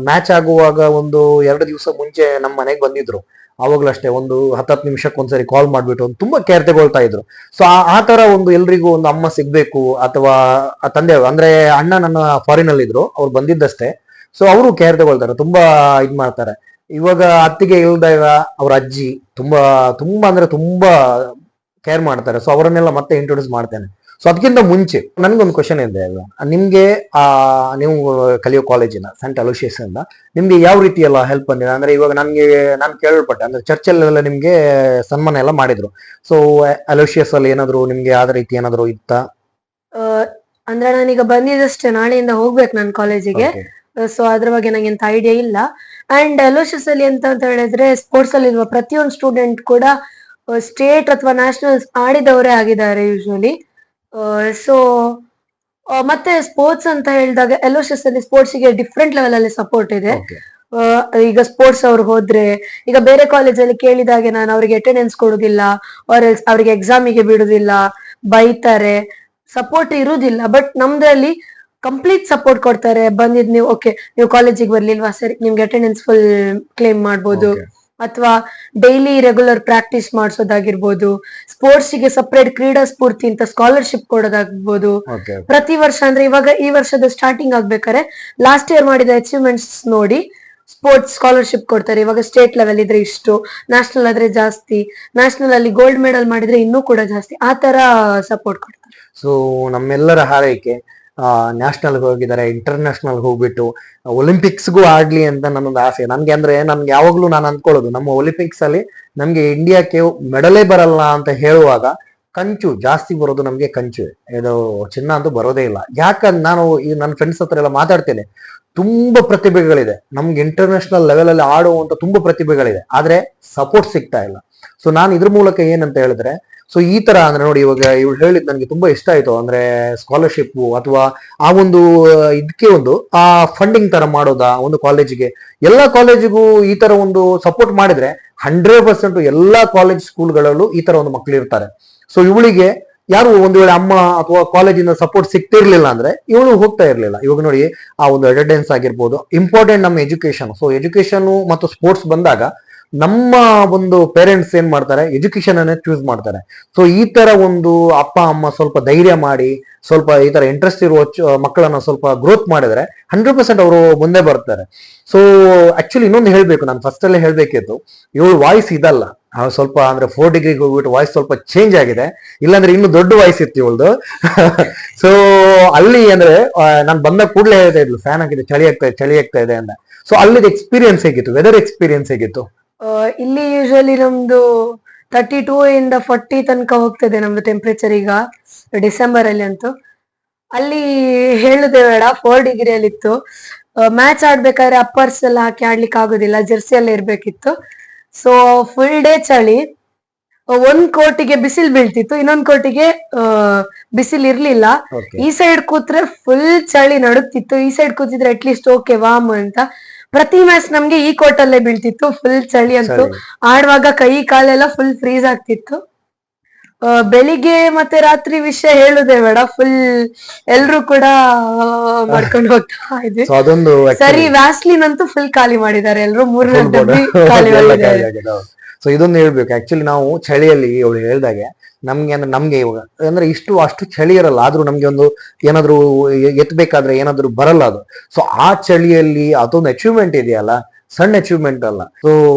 ಮ್ಯಾಚ್ ಆಗುವಾಗ ಒಂದು 2 ದಿವಸ ಮುಂಚೆ ನಮ್ಮ ಮನೆಗೆ ಬಂದಿದ್ರು. ಅವಾಗ್ಲೂ ಅಷ್ಟೇ, ಒಂದು 10 ನಿಮಿಷಕ್ಕೆ ಒಂದ್ಸರಿ ಕಾಲ್ ಮಾಡ್ಬಿಟ್ಟು ತುಂಬಾ ಕೇರ್ ತಗೊಳ್ತಾ ಇದ್ರು. ಸೊ ಆ ತರ ಒಂದು ಎಲ್ರಿಗೂ ಒಂದು ಅಮ್ಮ ಸಿಗ್ಬೇಕು, ಅಥವಾ ತಂದೆ ಅಂದ್ರೆ ಅಣ್ಣ ನನ್ನ ಫಾರಿನ್ ಅಲ್ಲಿ ಇದ್ರು, ಅವ್ರು ಬಂದಿದ್ದಷ್ಟೇ. ಸೊ ಅವರು ಕೇರ್ ತಗೊಳ್ತಾರೆ, ತುಂಬಾ ಇದ್ ಮಾಡ್ತಾರೆ. ಇವಾಗ ಅತ್ತಿಗೆ ಇಲ್ದಾಗ ಅವ್ರ ಅಜ್ಜಿ ತುಂಬಾ ಅಂದ್ರೆ ತುಂಬಾ ಕೇರ್ ಮಾಡ್ತಾರೆ. ಸೊ ಅವರನ್ನೆಲ್ಲ ಮತ್ತೆ ಇಂಟ್ರೊಡ್ಯೂಸ್ ಮಾಡ್ತೇನೆ. ಸೊ ಅದಕ್ಕಿಂತ ಮುಂಚೆ ನನ್ಗೊಂದು ಕ್ವಶನ್ ಇದೆ. ನಿಮ್ಗೆ ನೀವು ಕಲಿಯೋ ಕಾಲೇಜಿನ ಸೆಂಟ್ ಅಲೋಶಿಯಸ್ ಇಂದ ನಿಮ್ಗೆ ಯಾವ ರೀತಿ ಎಲ್ಲ ಹೆಲ್ಪ್ ಬಂದಿದೆ? ಅಂದ್ರೆ ಇವಾಗ ನಾನು ಕೇಳಲ್ಪಟ್ಟೆ, ಅಂದ್ರೆ ಚರ್ಚಲ್ಲೆಲ್ಲ ನಿಮ್ಗೆ ಸನ್ಮಾನ ಎಲ್ಲ ಮಾಡಿದ್ರು. ಸೊ ಅಲೋಶಿಯಸ್ ಅಲ್ಲಿ ಏನಾದ್ರು ನಿಮ್ಗೆ ಆದ ರೀತಿ ಏನಾದ್ರು ಇತ್ತ? ಅಂದ್ರೆ ನಾನೀಗ ಬಂದಿದ್ದಷ್ಟೇ, ನಾಳೆಯಿಂದ ಹೋಗ್ಬೇಕು ನನ್ನ ಕಾಲೇಜಿಗೆ. ಸೊ ಅದ್ರ ಬಗ್ಗೆ ನಂಗೆ ಎಂತ ಐಡಿಯಾ ಇಲ್ಲ. ಅಂಡ್ ಅಲೋಶಿಯಸ್ ಅಲ್ಲಿ ಎಂತ ಅಂತ ಹೇಳಿದ್ರೆ, ಸ್ಪೋರ್ಟ್ಸ್ ಅಲ್ಲಿ ಇರುವ ಪ್ರತಿಯೊಂದು ಸ್ಟೂಡೆಂಟ್ ಕೂಡ ಸ್ಟೇಟ್ ಅಥವಾ ನ್ಯಾಷನಲ್ಸ್ ಆಡಿದವರೇ ಆಗಿದ್ದಾರೆ ಯೂಶುವಲಿ. ಸೊ ಮತ್ತೆ ಸ್ಪೋರ್ಟ್ಸ್ ಅಂತ ಹೇಳಿದಾಗ ಅಲೋಶಿಯಸ್ ಅಲ್ಲಿ ಸ್ಪೋರ್ಟ್ಸ್ ಗೆ ಡಿಫ್ರೆಂಟ್ ಲೆವೆಲ್ ಅಲ್ಲಿ ಸಪೋರ್ಟ್ ಇದೆ. ಈಗ ಸ್ಪೋರ್ಟ್ಸ್ ಅವ್ರು ಹೋದ್ರೆ, ಈಗ ಬೇರೆ ಕಾಲೇಜಲ್ಲಿ ಕೇಳಿದಾಗೆ ನಾನು ಅವ್ರಿಗೆ ಅಟೆಂಡೆನ್ಸ್ ಕೊಡುದಿಲ್ಲ, ಅವ್ರಿಗೆ ಎಕ್ಸಾಮಿಗೆ ಬಿಡುದಿಲ್ಲ, ಬೈತಾರೆ, ಸಪೋರ್ಟ್ ಇರುವುದಿಲ್ಲ. ಬಟ್ ನಮ್ದ್ರಲ್ಲಿ ಕಂಪ್ಲೀಟ್ ಸಪೋರ್ಟ್ ಕೊಡ್ತಾರೆ. ಬಂದಿದ್ ನೀವು ಓಕೆ, ನೀವು ಕಾಲೇಜಿಗೆ ಬರ್ಲಿಲ್ವಾ, ಸರಿ, ನಿಮ್ಗೆ ಅಟೆಂಡೆನ್ಸ್ ಫುಲ್ ಕ್ಲೇಮ್ ಮಾಡ್ಬೋದು, ಅಥವಾ ಡೈಲಿ ರೆಗ್ಯುಲರ್ ಪ್ರಾಕ್ಟೀಸ್ ಮಾಡಿಸೋದಾಗಿರ್ಬೋದು, ಸ್ಪೋರ್ಟ್ಸ್ ಗೆ ಸಪರೇಟ್ ಕ್ರೀಡಾ ಸ್ಫೂರ್ತಿ ಅಂತ ಸ್ಕಾಲರ್ಶಿಪ್ ಕೊಡೋದಾಗಿರ್ಬೋದು. ಪ್ರತಿ ವರ್ಷ ಅಂದ್ರೆ ಇವಾಗ ಈ ವರ್ಷದ ಸ್ಟಾರ್ಟಿಂಗ್ ಆಗ್ಬೇಕಾದ್ರೆ ಲಾಸ್ಟ್ ಇಯರ್ ಮಾಡಿದ ಅಚೀವ್ಮೆಂಟ್ಸ್ ನೋಡಿ ಸ್ಪೋರ್ಟ್ಸ್ ಸ್ಕಾಲರ್ಶಿಪ್ ಕೊಡ್ತಾರೆ. ಇವಾಗ ಸ್ಟೇಟ್ ಲೆವೆಲ್ ಇದ್ರೆ ಇಷ್ಟು, ನ್ಯಾಷನಲ್ ಆದ್ರೆ ಜಾಸ್ತಿ, ನ್ಯಾಷನಲ್ ಅಲ್ಲಿ ಗೋಲ್ಡ್ ಮೆಡಲ್ ಮಾಡಿದ್ರೆ ಇನ್ನೂ ಕೂಡ ಜಾಸ್ತಿ, ಆ ತರ ಸಪೋರ್ಟ್ ಕೊಡ್ತಾರೆ. ಸೊ ನಮ್ಮೆಲ್ಲರ ಹಾರೈಕೆ ನ್ಯಾಷನಲ್ ಹೋಗಿದ್ದಾರೆ, ಇಂಟರ್ನ್ಯಾಷನಲ್ ಹೋಗ್ಬಿಟ್ಟು ಒಲಿಂಪಿಕ್ಸ್ಗೂ ಆಡ್ಲಿ ಅಂತ ನನ್ನೊಂದು ಆಸೆ. ನನ್ಗೆ ಯಾವಾಗ್ಲೂ ನಾನು ಅಂದ್ಕೊಳ್ಳೋದು, ನಮ್ಮ ಒಲಿಂಪಿಕ್ಸ್ ಅಲ್ಲಿ ನಮ್ಗೆ ಇಂಡಿಯಾಕ್ಕೆ ಮೆಡಲೇ ಬರಲ್ಲ ಅಂತ ಹೇಳುವಾಗ ಕಂಚು ಜಾಸ್ತಿ ಬರೋದು ನಮ್ಗೆ ಕಂಚು, ಇದು ಚಿನ್ನ ಅಂತೂ ಬರೋದೇ ಇಲ್ಲ. ಯಾಕಂದ್ರೆ ನಾನು ನನ್ನ ಫ್ರೆಂಡ್ಸ್ ಹತ್ರ ಎಲ್ಲ ಮಾತಾಡ್ತೇನೆ, ತುಂಬಾ ಪ್ರತಿಭೆಗಳಿದೆ ನಮ್ಗೆ, ಇಂಟರ್ನ್ಯಾಷನಲ್ ಲೆವೆಲ್ ಅಲ್ಲಿ ಆಡುವಂತ ತುಂಬಾ ಪ್ರತಿಭೆಗಳಿದೆ, ಆದ್ರೆ ಸಪೋರ್ಟ್ ಸಿಗ್ತಾ ಇಲ್ಲ. ಸೊ ನಾನು ಇದ್ರ ಮೂಲಕ ಏನಂತ ಹೇಳಿದ್ರೆ, ಸೊ ಈ ತರ ಅಂದ್ರೆ ನೋಡಿ, ಇವಾಗ ಇವ್ಳು ಹೇಳಿದ್ ನನ್ಗೆ ತುಂಬಾ ಇಷ್ಟ ಆಯ್ತು. ಅಂದ್ರೆ ಸ್ಕಾಲರ್ಶಿಪ್ ಅಥವಾ ಆ ಒಂದು ಇದಕ್ಕೆ ಒಂದು ಫಂಡಿಂಗ್ ತರ ಮಾಡೋದಾ ಒಂದು ಕಾಲೇಜಿಗೆ, ಎಲ್ಲಾ ಕಾಲೇಜಿಗೂ ಈ ತರ ಒಂದು ಸಪೋರ್ಟ್ ಮಾಡಿದ್ರೆ 100% ಎಲ್ಲಾ ಕಾಲೇಜ್ ಸ್ಕೂಲ್ಗಳಲ್ಲೂ ಈ ತರ ಒಂದು ಮಕ್ಳು ಇರ್ತಾರೆ. ಸೊ ಇವಳಿಗೆ ಯಾರು ಒಂದು ವೇಳೆ ಅಮ್ಮ ಅಥವಾ ಕಾಲೇಜಿಂದ ಸಪೋರ್ಟ್ ಸಿಗ್ತಿರ್ಲಿಲ್ಲ ಅಂದ್ರೆ ಇವಳು ಹೋಗ್ತಾ ಇರ್ಲಿಲ್ಲ. ಇವಾಗ ನೋಡಿ, ಆ ಒಂದು ಅಟೆಂಡೆನ್ಸ್ ಆಗಿರ್ಬೋದು, ಇಂಪಾರ್ಟೆಂಟ್ ನಮ್ಮ ಎಜುಕೇಶನ್. ಸೊ ಎಜುಕೇಶನ್ ಮತ್ತು ಸ್ಪೋರ್ಟ್ಸ್ ಬಂದಾಗ ನಮ್ಮ ಒಂದು ಪೇರೆಂಟ್ಸ್ ಏನ್ ಮಾಡ್ತಾರೆ, ಎಜುಕೇಶನ್ ಅನ್ನೇ ಚೂಸ್ ಮಾಡ್ತಾರೆ. ಸೊ ಈ ತರ ಒಂದು ಅಪ್ಪ ಅಮ್ಮ ಸ್ವಲ್ಪ ಧೈರ್ಯ ಮಾಡಿ, ಸ್ವಲ್ಪ ಈ ತರ ಇಂಟ್ರೆಸ್ಟ್ ಇರುವ ಮಕ್ಕಳನ್ನ ಸ್ವಲ್ಪ ಗ್ರೋತ್ ಮಾಡಿದ್ರೆ 100% ಅವರು ಮುಂದೆ ಬರ್ತಾರೆ. ಸೊ ಆಕ್ಚುಲಿ ಇನ್ನೊಂದು ಹೇಳ್ಬೇಕು, ನಾನು ಫಸ್ಟ್ ಅಲ್ಲೇ ಹೇಳ್ಬೇಕಿತ್ತು, ಇವಳು ವಾಯ್ಸ್ ಇದಲ್ಲ, ಸ್ವಲ್ಪ ಅಂದ್ರೆ 4 ಡಿಗ್ರಿಗೆ ಹೋಗ್ಬಿಟ್ಟು ವಾಯ್ಸ್ ಸ್ವಲ್ಪ ಚೇಂಜ್ ಆಗಿದೆ, ಇಲ್ಲಾಂದ್ರೆ ಇನ್ನು ದೊಡ್ಡ ವಾಯ್ಸ್ ಇತ್ತು ಇವಳ್ದು. ಸೊ ಅಲ್ಲಿ ಅಂದ್ರೆ ನಾನು ಬಂದ ಕೂಡಲೇ ಹೇಳ್ತಾ ಇದ್ಲು, ಫ್ಯಾನ್ ಹಾಕಿದೆ, ಚಳಿ ಆಗ್ತಾ ಇದೆ ಅಂತ. ಸೊ ಅಲ್ಲಿದ ಎಕ್ಸ್ಪೀರಿಯನ್ಸ್ ಹೇಗಿತ್ತು, ವೆದರ್ ಎಕ್ಸ್ಪೀರಿಯನ್ಸ್ ಹೇಗಿತ್ತು? ಇಲ್ಲಿ ಯೂಶಲಿ ನಮ್ದು 32 ಇಂದ 40 ತನಕ ಹೋಗ್ತದೆ ನಮ್ದು ಟೆಂಪರೇಚರ್ ಈಗ ಡಿಸೆಂಬರ್ ಅಲ್ಲಿ ಅಂತೂ. ಅಲ್ಲಿ ಹೇಳುದೇ ಬೇಡ, 4 ಡಿಗ್ರಿಯಲ್ಲಿ ಇತ್ತು. ಮ್ಯಾಚ್ ಆಡ್ಬೇಕಾದ್ರೆ ಅಪ್ಪರ್ಸ್ ಎಲ್ಲ ಹಾಕಿ ಆಡ್ಲಿಕ್ಕೆ ಆಗುದಿಲ್ಲ, ಜೆರ್ಸಿ ಎಲ್ಲ ಇರ್ಬೇಕಿತ್ತು. ಸೊ ಫುಲ್ ಡೇ ಚಳಿ. ಒಂದ್ ಕೋಟಿಗೆ ಬಿಸಿಲು ಬೀಳ್ತಿತ್ತು, ಇನ್ನೊಂದ್ ಕೋಟಿಗೆ ಬಿಸಿಲು ಇರ್ಲಿಲ್ಲ. ಈ ಸೈಡ್ ಕೂತ್ರೆ ಫುಲ್ ಚಳಿ ನಡುತ್ತಿತ್ತು, ಈ ಸೈಡ್ ಕೂತಿದ್ರೆ ಅಟ್ಲೀಸ್ಟ್ ಓಕೆ ವಾಮ್ ಅಂತ. ಪ್ರತಿ ಮ್ಯಾಚ್ ನಮ್ಗೆ ಈ ಕೋಟಲ್ಲೇ ಬೀಳ್ತಿತ್ತು, ಫುಲ್ ಚಳಿ ಅಂತೂ. ಆಡುವಾಗ ಕೈ ಕಾಲೆಲ್ಲ ಫುಲ್ ಫ್ರೀಸ್ ಆಗ್ತಿತ್ತು. ಬೆಳಿಗ್ಗೆ ಮತ್ತೆ ರಾತ್ರಿ ವಿಷಯ ಹೇಳುದೇ ಬೇಡ, ಫುಲ್ ಎಲ್ರು ಕೂಡ ಮಾಡ್ಕೊಂಡು ಹೋಗ್ತಾ ಇದ್ವಿ. ಸರಿ, ವ್ಯಾಸ್ಲಿನ್ ಅಂತೂ ಫುಲ್ ಖಾಲಿ ಮಾಡಿದ್ದಾರೆ ಎಲ್ರು, 3 ಡಬ್ಬಿ ಖಾಲಿ ಮಾಡಿದ್ದಾರೆ. ಸೊ ಇದೊಂದು ಹೇಳ್ಬೇಕು, ಆಕ್ಚುಲಿ ನಾವು ಚಳಿಯಲ್ಲಿ ಅವಳು ಹೇಳ್ದಾಗೆ ನಮ್ಗೆ ಇವಾಗ ಅಂದ್ರೆ ಅಷ್ಟು ಚಳಿ ಇರಲ್ಲ, ಆದ್ರೂ ನಮ್ಗೆ ಒಂದು ಏನಾದ್ರು ಎತ್ತಬೇಕಾದ್ರೆ ಏನಾದ್ರು ಬರಲ್ಲ ಅದು. ಸೊ ಆ ಚಳಿಯಲ್ಲಿ ಅದೊಂದು ಅಚೀವ್ಮೆಂಟ್ ಇದೆಯಲ್ಲ, ಸಣ್ಣ ಅಚೀವ್ಮೆಂಟ್ ಅಲ್ಲ. ಸೊ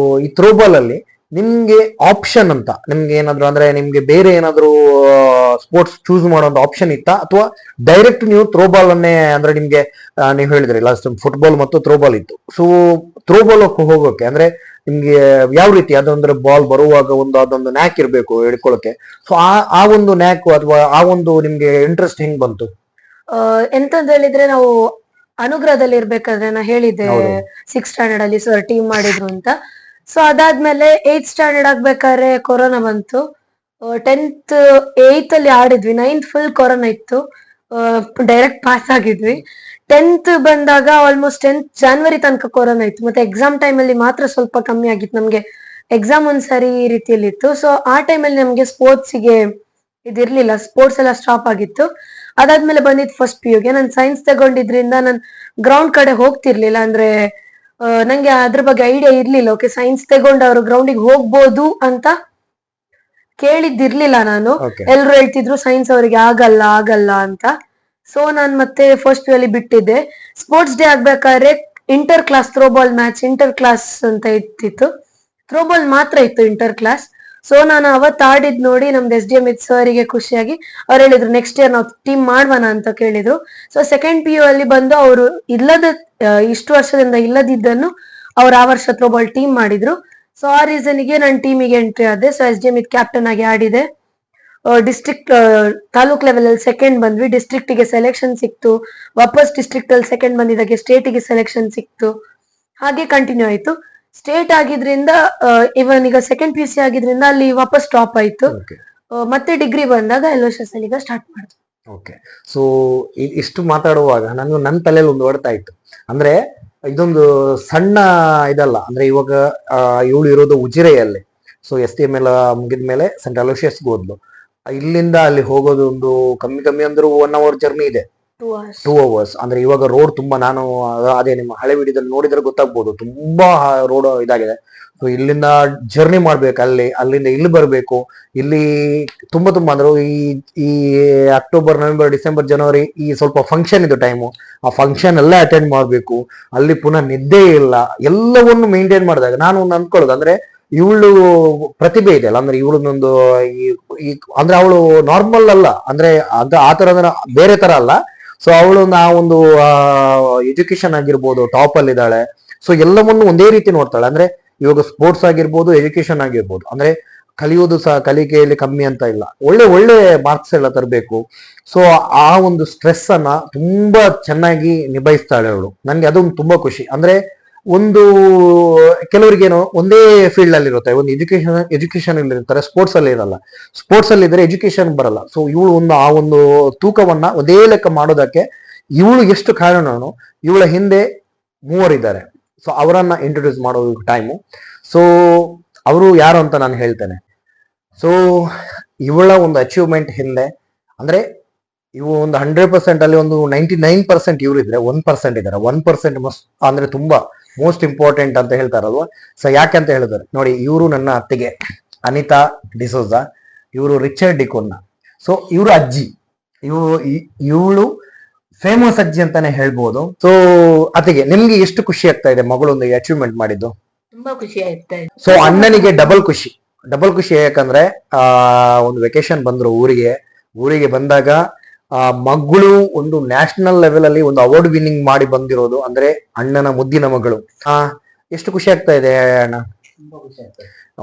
ಈ ಥ್ರೋಬಾಲ್ ಅಲ್ಲಿ ನಿಮ್ಗೆ ಆಪ್ಷನ್ ಅಂತ ನಿಮ್ಗೆ ಏನಾದ್ರು ಅಂದ್ರೆ ನಿಮ್ಗೆ ಬೇರೆ ಏನಾದ್ರು ಸ್ಪೋರ್ಟ್ಸ್ ಚೂಸ್ ಮಾಡೋ ಆಪ್ಷನ್ ಇತ್ತಾ, ಅಥವಾ ಡೈರೆಕ್ಟ್ ನೀವು ಥ್ರೋಬಾಲ್ ಅನ್ನೇ ಅಂದ್ರೆ ನಿಮ್ಗೆ ನೀವು ಹೇಳಿದ್ರಿ ಲಾಸ್ಟ್ ಫುಟ್ಬಾಲ್ ಮತ್ತು ಥ್ರೋಬಾಲ್ ಇತ್ತು. ಸೊ ಥ್ರೋಬಾಲ್ ಹೋಗೋಕೆ ಅಂದ್ರೆ ನಿಮ್ಗೆ ಯಾವ ರೀತಿ ಅದಂದ್ರೆ ಬಾಲ್ ಬರುವಾಗ ಅದೊಂದು ನ್ಯಾಕ್ ಇರ್ಬೇಕು ಹಿಡ್ಕೊಳಕ್ಕೆ. ಸೊ ಆ ಒಂದು ನ್ಯಾಕ್ ಅಥವಾ ಆ ಒಂದು ನಿಮ್ಗೆ ಇಂಟ್ರೆಸ್ಟ್ ಹೆಂಗ್ ಬಂತು? ಎಂತಂತ ಹೇಳಿದ್ರೆ, ನಾವು ಅನುಗ್ರಹದಲ್ಲಿ ಇರ್ಬೇಕಾದ್ರೆ ನಾ ಹೇಳಿದ್ದೆ 6th ಸ್ಟ್ಯಾಂಡರ್ಡ್ ಅಲ್ಲಿ ಸರ್ ಟೀಮ್ ಮಾಡಿದ್ರು ಅಂತ. ಸೊ ಅದಾದ್ಮೇಲೆ 8th ಸ್ಟ್ಯಾಂಡರ್ಡ್ ಆಗ್ಬೇಕಾದ್ರೆ ಕೊರೋನಾ ಬಂತು. 8th ಅಲ್ಲಿ ಆಡಿದ್ವಿ, 9th ಫುಲ್ ಕೊರೋನಾ ಇತ್ತು, ಡೈರೆಕ್ಟ್ ಪಾಸ್ ಆಗಿದ್ವಿ. 10th ಬಂದಾಗ ಆಲ್ಮೋಸ್ಟ್ 10th ಜಾನ್ವರಿ ತನಕ ಕೊರೋನಾ ಇತ್ತು, ಮತ್ತೆ ಎಕ್ಸಾಮ್ ಟೈಮ್ ಅಲ್ಲಿ ಮಾತ್ರ ಸ್ವಲ್ಪ ಕಮ್ಮಿ ಆಗಿತ್ತು ನಮ್ಗೆ. ಎಕ್ಸಾಮ್ ಒಂದ್ಸರಿ ಈ ರೀತಿಯಲ್ಲಿ ಇತ್ತು. ಸೊ ಆ ಟೈಮಲ್ಲಿ ನಮ್ಗೆ ಸ್ಪೋರ್ಟ್ಸ್ಗೆ ಇದಿರ್ಲಿಲ್ಲ, ಸ್ಪೋರ್ಟ್ಸ್ ಎಲ್ಲ ಸ್ಟಾಪ್ ಆಗಿತ್ತು. ಅದಾದ್ಮೇಲೆ ಬಂದಿದ್ದು ಫಸ್ಟ್ PU ಗೆ. ನಾನು ಸೈನ್ಸ್ ತಗೊಂಡಿದ್ರಿಂದ ನಾನು ಗ್ರೌಂಡ್ ಕಡೆ ಹೋಗ್ತಿರ್ಲಿಲ್ಲ, ಅಂದ್ರೆ ನಂಗೆ ಅದ್ರ ಬಗ್ಗೆ ಐಡಿಯಾ ಇರ್ಲಿಲ್ಲ. ಓಕೆ, ಸೈನ್ಸ್ ತಗೊಂಡವರು ಗ್ರೌಂಡಿಗೆ ಹೋಗ್ಬೋದು ಅಂತ ಕೇಳಿದ್ದಿರ್ಲಿಲ್ಲ ನಾನು. ಎಲ್ರು ಹೇಳ್ತಿದ್ರು ಸೈನ್ಸ್ ಅವರಿಗೆ ಆಗಲ್ಲ ಅಂತ. ಸೊ ನಾನ್ ಮತ್ತೆ ಫಸ್ಟ್ PU ಅಲ್ಲಿ ಬಿಟ್ಟಿದ್ದೆ. ಸ್ಪೋರ್ಟ್ಸ್ ಡೇ ಆಗ್ಬೇಕಾದ್ರೆ inter class throwball match, inter class ಅಂತ ಇತ್ತಿತ್ತು, ಥ್ರೋಬಾಲ್ ಮಾತ್ರ ಇತ್ತು ಇಂಟರ್ ಕ್ಲಾಸ್. ಸೊ ನಾನು ಅವತ್ತು ಆಡಿದ್ ನೋಡಿ ನಮ್ದು SDM ಸರ್ಗೆ ಖುಷಿಯಾಗಿ ಅವ್ರು ಹೇಳಿದ್ರು ನೆಕ್ಸ್ಟ್ ಇಯರ್ ನಾವು ಟೀಮ್ ಮಾಡುವನ ಅಂತ ಕೇಳಿದ್ರು. ಸೊ ಸೆಕೆಂಡ್ PU ಅಲ್ಲಿ ಬಂದು ಅವರು ಇಷ್ಟು ವರ್ಷದಿಂದ ಇಲ್ಲದಿದ್ದನ್ನು ಅವ್ರು ಆ ವರ್ಷ ಥ್ರೋಬಾಲ್ ಟೀಮ್ ಮಾಡಿದ್ರು. ಸೊ ಆ ರೀಸನ್ಗೆ ನಾನು ಟೀಮಿಗೆ ಎಂಟ್ರಿ ಆದೆ. ಸೊ SDM ಕ್ಯಾಪ್ಟನ್ ಆಗಿ ಆಡಿದೆ. ಡಿಸ್ಟ್ರಿಕ್ಟ್ ತಾಲೂಕ್ ಲೆವೆಲ್ ಅಲ್ಲಿ ಸೆಕೆಂಡ್ ಬಂದ್ವಿ, ಡಿಸ್ಟ್ರಿಕ್ಟ್ ಗೆ ಸೆಲೆಕ್ಷನ್ ಸಿಕ್ತು. ವಾಪಸ್ ಡಿಸ್ಟ್ರಿಕ್ಟ್ ಅಲ್ಲಿ ಸೆಕೆಂಡ್ ಬಂದಿದ್ದಾಗೆ ಸ್ಟೇಟ್ ಗೆ ಸೆಲೆಕ್ಷನ್ ಸಿಕ್ತು. ಹಾಗೆ ಕಂಟಿನ್ಯೂ ಆಯ್ತು. ಸ್ಟೇಟ್ ಆಗಿದ್ರಿಂದ ಇವನ್ ಈಗ ಸೆಕೆಂಡ್ PUC ಆಗಿದ್ರಿಂದ ಅಲ್ಲಿ ವಾಪಸ್ ಸ್ಟಾಪ್ ಆಯ್ತು. ಮತ್ತೆ ಡಿಗ್ರಿ ಬಂದಾಗ LOSS ಅಲ್ಲಿ ಈಗ ಸ್ಟಾರ್ಟ್ ಮಾಡಿದ್ವಿ. ಓಕೆ, ಸೊ ಇಷ್ಟು ಮಾತಾಡುವಾಗ ನನ್ನ ತಲೆಯಲ್ಲಿ ಒಂದು ಹೊಡ್ತಾ ಇತ್ತು, ಅಂದ್ರೆ ಇದೊಂದು ಸಣ್ಣ ಇದಲ್ಲ, ಅಂದ್ರೆ ಇವಾಗ ಇವಳು ಇರೋದು ಉಜಿರೆಯಲ್ಲಿ. ಸೊ STM ಎಲ್ಲ ಮುಗಿದ್ಮೇಲೆ ಸೆಂಟ್ ಅಲೋಶಿಯಸ್ಗೆ ಹೋದ್ಲು. ಇಲ್ಲಿಂದ ಅಲ್ಲಿ ಹೋಗೋದು ಒಂದು ಕಮ್ಮಿ ಅಂದ್ರೂ 1 hour ಜರ್ನಿ ಇದೆ, 2 hours. ಅಂದ್ರೆ ಇವಾಗ ರೋಡ್ ತುಂಬಾ, ನಾನು ಅದೇ ನಿಮ್ಮ ಹಳೆ ವಿಡಿಯೋದಲ್ಲಿ ನೋಡಿದ್ರೆ ಗೊತ್ತಾಗ್ಬೋದು, ತುಂಬಾ ರೋಡ್ ಇದಾಗಿದೆ. ಸೊ ಇಲ್ಲಿಂದ ಜರ್ನಿ ಮಾಡ್ಬೇಕು, ಅಲ್ಲಿಂದ ಇಲ್ಲಿ ಬರ್ಬೇಕು. ಇಲ್ಲಿ ತುಂಬಾ ಅಂದ್ರೆ ಈ ಅಕ್ಟೋಬರ್, ನವೆಂಬರ್, ಡಿಸೆಂಬರ್, ಜನವರಿ ಈ ಸ್ವಲ್ಪ ಫಂಕ್ಷನ್ ಇದು ಟೈಮು, ಆ ಫಂಕ್ಷನ್ ಎಲ್ಲ ಅಟೆಂಡ್ ಮಾಡ್ಬೇಕು. ಅಲ್ಲಿ ಪುನಃ ನಿದ್ದೆ ಇಲ್ಲ, ಎಲ್ಲವನ್ನು ಮೇಂಟೈನ್ ಮಾಡಿದಾಗ ನಾನು ಒಂದು ಅನ್ಕೊಳ್ಳೋದು ಅಂದ್ರೆ ಇವಳು ಪ್ರತಿಭೆ ಇದೆಯಲ್ಲ, ಅಂದ್ರೆ ಇವಳನ್ನೊಂದು ಅಂದ್ರೆ ಅವಳು ನಾರ್ಮಲ್ ಅಲ್ಲ, ಅಂದ್ರೆ ಆ ತರ ಬೇರೆ ತರ ಅಲ್ಲ. ಸೊ ಅವಳು ಆ ಒಂದು ಎಜುಕೇಶನ್ ಆಗಿರ್ಬೋದು ಟಾಪ್ ಅಲ್ಲಿ ಇದ್ದಾಳೆ. ಸೊ ಎಲ್ಲವನ್ನು ಒಂದೇ ರೀತಿ ನೋಡ್ತಾಳೆ. ಅಂದ್ರೆ ಇವಾಗ ಸ್ಪೋರ್ಟ್ಸ್ ಆಗಿರ್ಬೋದು, ಎಜುಕೇಶನ್ ಆಗಿರ್ಬೋದು, ಅಂದ್ರೆ ಕಲಿಯೋದು ಸಹ ಕಲಿಕೆಯಲ್ಲಿ ಕಮ್ಮಿ ಅಂತ ಇಲ್ಲ, ಒಳ್ಳೆ ಮಾರ್ಕ್ಸ್ ಎಲ್ಲ ತರಬೇಕು. ಸೊ ಆ ಒಂದು ಸ್ಟ್ರೆಸ್ ಅನ್ನ ತುಂಬಾ ಚೆನ್ನಾಗಿ ನಿಭಾಯಿಸ್ತಾಳೆ ಅವಳು. ನನ್ಗೆ ಅದೊಂದು ತುಂಬಾ ಖುಷಿ. ಅಂದ್ರೆ ಒಂದು ಕೆಲವರಿಗೇನೋ ಒಂದೇ ಫೀಲ್ಡ್ ಅಲ್ಲಿ ಇರುತ್ತೆ, ಒಂದು ಎಜುಕೇಶನ್ ಅಲ್ಲಿ ಇರ್ತಾರೆ, ಸ್ಪೋರ್ಟ್ಸ್ ಅಲ್ಲಿ ಇರಲ್ಲ. ಸ್ಪೋರ್ಟ್ಸ್ ಅಲ್ಲಿ ಇದ್ರೆ ಎಜುಕೇಶನ್ ಬರಲ್ಲ. ಸೊ ಇವಳು ಆ ಒಂದು ತೂಕವನ್ನ ಒಂದೇ ಲೆಕ್ಕ ಮಾಡೋದಕ್ಕೆ ಇವಳು ಎಷ್ಟು ಕಾರಣನೋ, ಇವಳ ಹಿಂದೆ 3 ಇದ್ದಾರೆ. ಸೊ ಅವರನ್ನ ಇಂಟ್ರೊಡ್ಯೂಸ್ ಮಾಡೋ ಟೈಮು. ಸೊ ಅವರು ಯಾರು ಅಂತ ನಾನು ಹೇಳ್ತೇನೆ. ಸೊ ಇವಳ ಒಂದು ಅಚೀವ್ಮೆಂಟ್ ಹಿಂದೆ ಅಂದ್ರೆ ಇವು ಒಂದು 100% ಅಲ್ಲಿ ಒಂದು 99% ಇವ್ರು ಇದ್ರೆ 1% ಇದ್ದಾರೆ. 1% ಅಂದ್ರೆ ತುಂಬಾ ಮೋಸ್ಟ್ ಇಂಪಾರ್ಟೆಂಟ್ ಅಂತ ಹೇಳ್ತಾರಲ್ವಾ. ಸೊ ಯಾಕೆ ಅಂತ ಹೇಳಿದ್ರೆ ನೋಡಿ, ಇವರು ನನ್ನ ಅತ್ತಿಗೆ ಅನಿತಾ ಡಿಸೋಜಾ, ಇವರು ರಿಚರ್ಡ್ ಡಿಕೋನ್ನ. ಸೊ ಇವರು ಅಜ್ಜಿ, ಇವಳು ಫೇಮಸ್ ಅಜ್ಜಿ ಅಂತಾನೆ ಹೇಳ್ಬೋದು. ಸೊ ಅತ್ತಿಗೆ, ನಿಮ್ಗೆ ಎಷ್ಟು ಖುಷಿ ಆಗ್ತಾ ಇದೆ ಮಗಳೊಂದು ಅಚೀವ್ಮೆಂಟ್ ಮಾಡಿದ್ದು? ತುಂಬಾ ಖುಷಿ ಆಯ್ತಾ ಇದೆ. ಸೊ ಅಣ್ಣನಿಗೆ ಡಬಲ್ ಖುಷಿ ಯಾಕಂದ್ರೆ ಒಂದು ವೆಕೇಶನ್ ಬಂದ್ರು ಊರಿಗೆ ಬಂದಾಗ ಮಗಳು ಒಂದು ನ್ಯಾಷನಲ್ ಲೆವೆಲ್ ಅಲ್ಲಿ ಒಂದು ಅವಾರ್ಡ್ ವಿನ್ನಿಂಗ್ ಮಾಡಿ ಬಂದಿರೋದು, ಅಂದ್ರೆ ಅಣ್ಣನ ಮುದ್ದಿನ ಮಗಳು. ಎಷ್ಟು ಖುಷಿ ಆಗ್ತಾ ಇದೆ ಅಣ್ಣ?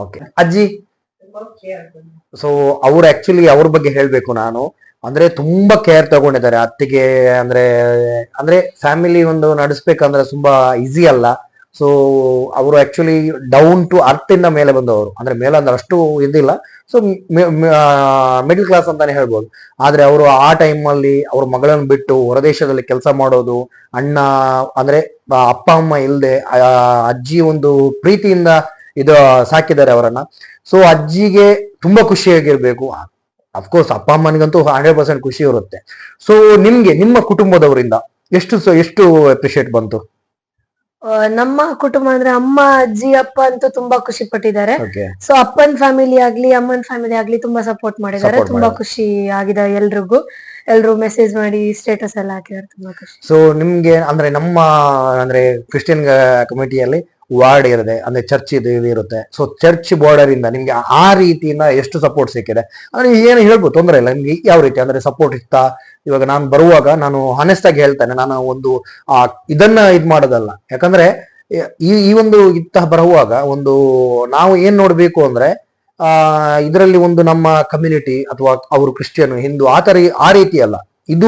ಓಕೆ ಅಜ್ಜಿ, ಸೊ ಅವ್ರು ಆಕ್ಚುಲಿ ಅವ್ರ ಬಗ್ಗೆ ಹೇಳ್ಬೇಕು ನಾನು, ಅಂದ್ರೆ ತುಂಬಾ ಕೇರ್ ತಗೊಂಡಿದ್ದಾರೆ ಅತ್ತಿಗೆ. ಅಂದ್ರೆ ಫ್ಯಾಮಿಲಿ ಒಂದು ನಡೆಸ್ಬೇಕಂದ್ರೆ ತುಂಬಾ ಈಸಿ ಅಲ್ಲ. ಸೊ ಅವರು ಆಕ್ಚುಲಿ ಡೌನ್ ಟು ಅರ್ತ್ ಇಂದ ಮೇಲೆ ಬಂದವರು, ಅಂದ್ರೆ ಮೇಲೆ ಅಂದ್ರೆ ಅಷ್ಟು ಇದಿಲ್ಲ, ಸೊ ಮಿಡಲ್ ಕ್ಲಾಸ್ ಅಂತಾನೆ ಹೇಳ್ಬೋದು. ಆದ್ರೆ ಅವರು ಆ ಟೈಮ್ ಅಲ್ಲಿ ಅವ್ರ ಮಗಳನ್ನು ಬಿಟ್ಟು ಹೊರದೇಶದಲ್ಲಿ ಕೆಲಸ ಮಾಡೋದು, ಅಣ್ಣ ಅಂದ್ರೆ ಅಪ್ಪ ಅಮ್ಮ ಇಲ್ದೆ ಅಜ್ಜಿ ಒಂದು ಪ್ರೀತಿಯಿಂದ ಇದು ಸಾಕಿದ್ದಾರೆ ಅವರನ್ನ. ಸೊ ಅಜ್ಜಿಗೆ ತುಂಬಾ ಖುಷಿಯಾಗಿರ್ಬೇಕು. ಅಫ್ಕೋರ್ಸ್ ಅಪ್ಪ ಅಮ್ಮನಿಗಂತೂ 100% ಖುಷಿ ಇರುತ್ತೆ. ಸೊ ನಿಮ್ಗೆ ನಿಮ್ಮ ಕುಟುಂಬದವರಿಂದ ಎಷ್ಟು ಅಪ್ರಿಶಿಯೇಟ್ ಬಂತು? ನಮ್ಮ ಕುಟುಂಬ ಅಂದ್ರೆ ಅಮ್ಮ, ಅಜ್ಜಿ, ಅಪ್ಪ ಅಂತೂ ತುಂಬಾ ಖುಷಿ ಪಟ್ಟಿದ್ದಾರೆ. ಓಕೆ, ಸೊ ಅಪ್ಪನ್ ಫ್ಯಾಮಿಲಿ ಆಗ್ಲಿ ಅಮ್ಮನ್ ಫ್ಯಾಮಿಲಿ ಆಗ್ಲಿ ತುಂಬಾ ಸಪೋರ್ಟ್ ಮಾಡಿದ್ದಾರೆ. Support ತುಂಬಾ ಮಾಡಿದ್ದಾರೆ. ಖುಷಿ ಆಗಿದೆ ಎಲ್ರಿಗೂ. ಎಲ್ರು ಮೆಸೇಜ್ ಮಾಡಿ ಸ್ಟೇಟಸ್ ಎಲ್ಲ ಹಾಕಿದ್ದಾರೆ, ತುಂಬಾ ಖುಷಿ. ಸೊ ನಿಮ್ಗೆ ಅಂದ್ರೆ ನಮ್ಮ ಅಂದ್ರೆ ಕ್ರಿಶ್ಚಿಯನ್ ಕಮಿಟಿಯಲ್ಲಿ ವಾರ್ಡ್ ಇರುತ್ತೆ, ಅಂದ್ರೆ ಚರ್ಚ್ ಇದು ಇರುತ್ತೆ. ಸೊ ಚರ್ಚ್ ಬಾರ್ಡರ್ ಇಂದ ನಿಮ್ಗೆ ಆ ರೀತಿಯಿಂದ ಎಷ್ಟು ಸಪೋರ್ಟ್ ಸಿಕ್ಕಿದೆ? ಅಂದ್ರೆ ಏನು ಹೇಳ್ಬೋದು, ತೊಂದರೆ ಇಲ್ಲ. ನಿಮ್ಗೆ ಯಾವ ರೀತಿ ಅಂದ್ರೆ ಸಪೋರ್ಟ್ ಇತ್ತಾ? ಇವಾಗ ನಾನು ಬರುವಾಗ ನಾನು ಹಾನೆಸ್ಟ್ ಆಗಿ ಹೇಳ್ತೇನೆ, ನಾನು ಒಂದು ಇದನ್ನ ಇದ್ ಮಾಡೋದಲ್ಲ. ಯಾಕಂದ್ರೆ ಈ ಒಂದು ಬರುವಾಗ ಒಂದು ನಾವು ಏನ್ ನೋಡ್ಬೇಕು ಅಂದ್ರೆ ಇದರಲ್ಲಿ ಒಂದು ನಮ್ಮ ಕಮ್ಯುನಿಟಿ ಅಥವಾ ಅವರು ಕ್ರಿಶ್ಚಿಯನ್, ಹಿಂದೂ ಆ ರೀತಿ ಅಲ್ಲ. ಇದು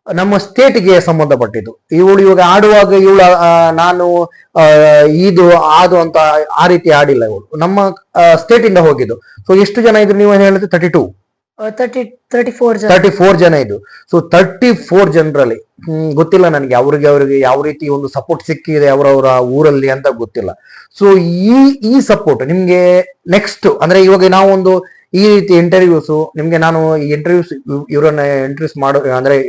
ನಮ್ಮ ಸ್ಟೇಟ್ಗೆ ಸಂಬಂಧಪಟ್ಟಿದ್ದು. ಇವಳು ಇವಾಗ ಆಡುವಾಗ ನಾನು ಇದು ಅದು ಅಂತ ಆ ರೀತಿ ಆಡಿಲ್ಲ. ಇವಳು ನಮ್ಮ ಸ್ಟೇಟ್ ಇಂದ ಹೋಗಿದ್ದು. ಸೊ ಎಷ್ಟು ಜನ ಇದ್ರು ನೀವು ಹೇಳಿದ್ರೆ 34 ಜನ ಇದ್ದು. ಸೊ 34 ಜನರಲ್ಲಿ ಗೊತ್ತಿಲ್ಲ ನನಗೆ ಅವ್ರಿಗೆ ಯಾವ ರೀತಿ ಒಂದು ಸಪೋರ್ಟ್ ಸಿಕ್ಕಿದೆ ಅವರವರ ಊರಲ್ಲಿ ಅಂತ ಗೊತ್ತಿಲ್ಲ. ಸೊ ಈ ಸಪೋರ್ಟ್ ನಿಮ್ಗೆ ನೆಕ್ಸ್ಟ್ ಅಂದ್ರೆ ಇವಾಗ ನಾವು ಒಂದು ಈ ರೀತಿ ಇಂಟರ್ವ್ಯೂಸ್ ನಿಮ್ಗೆ ನಾನು ಈ ಇವರನ್ನ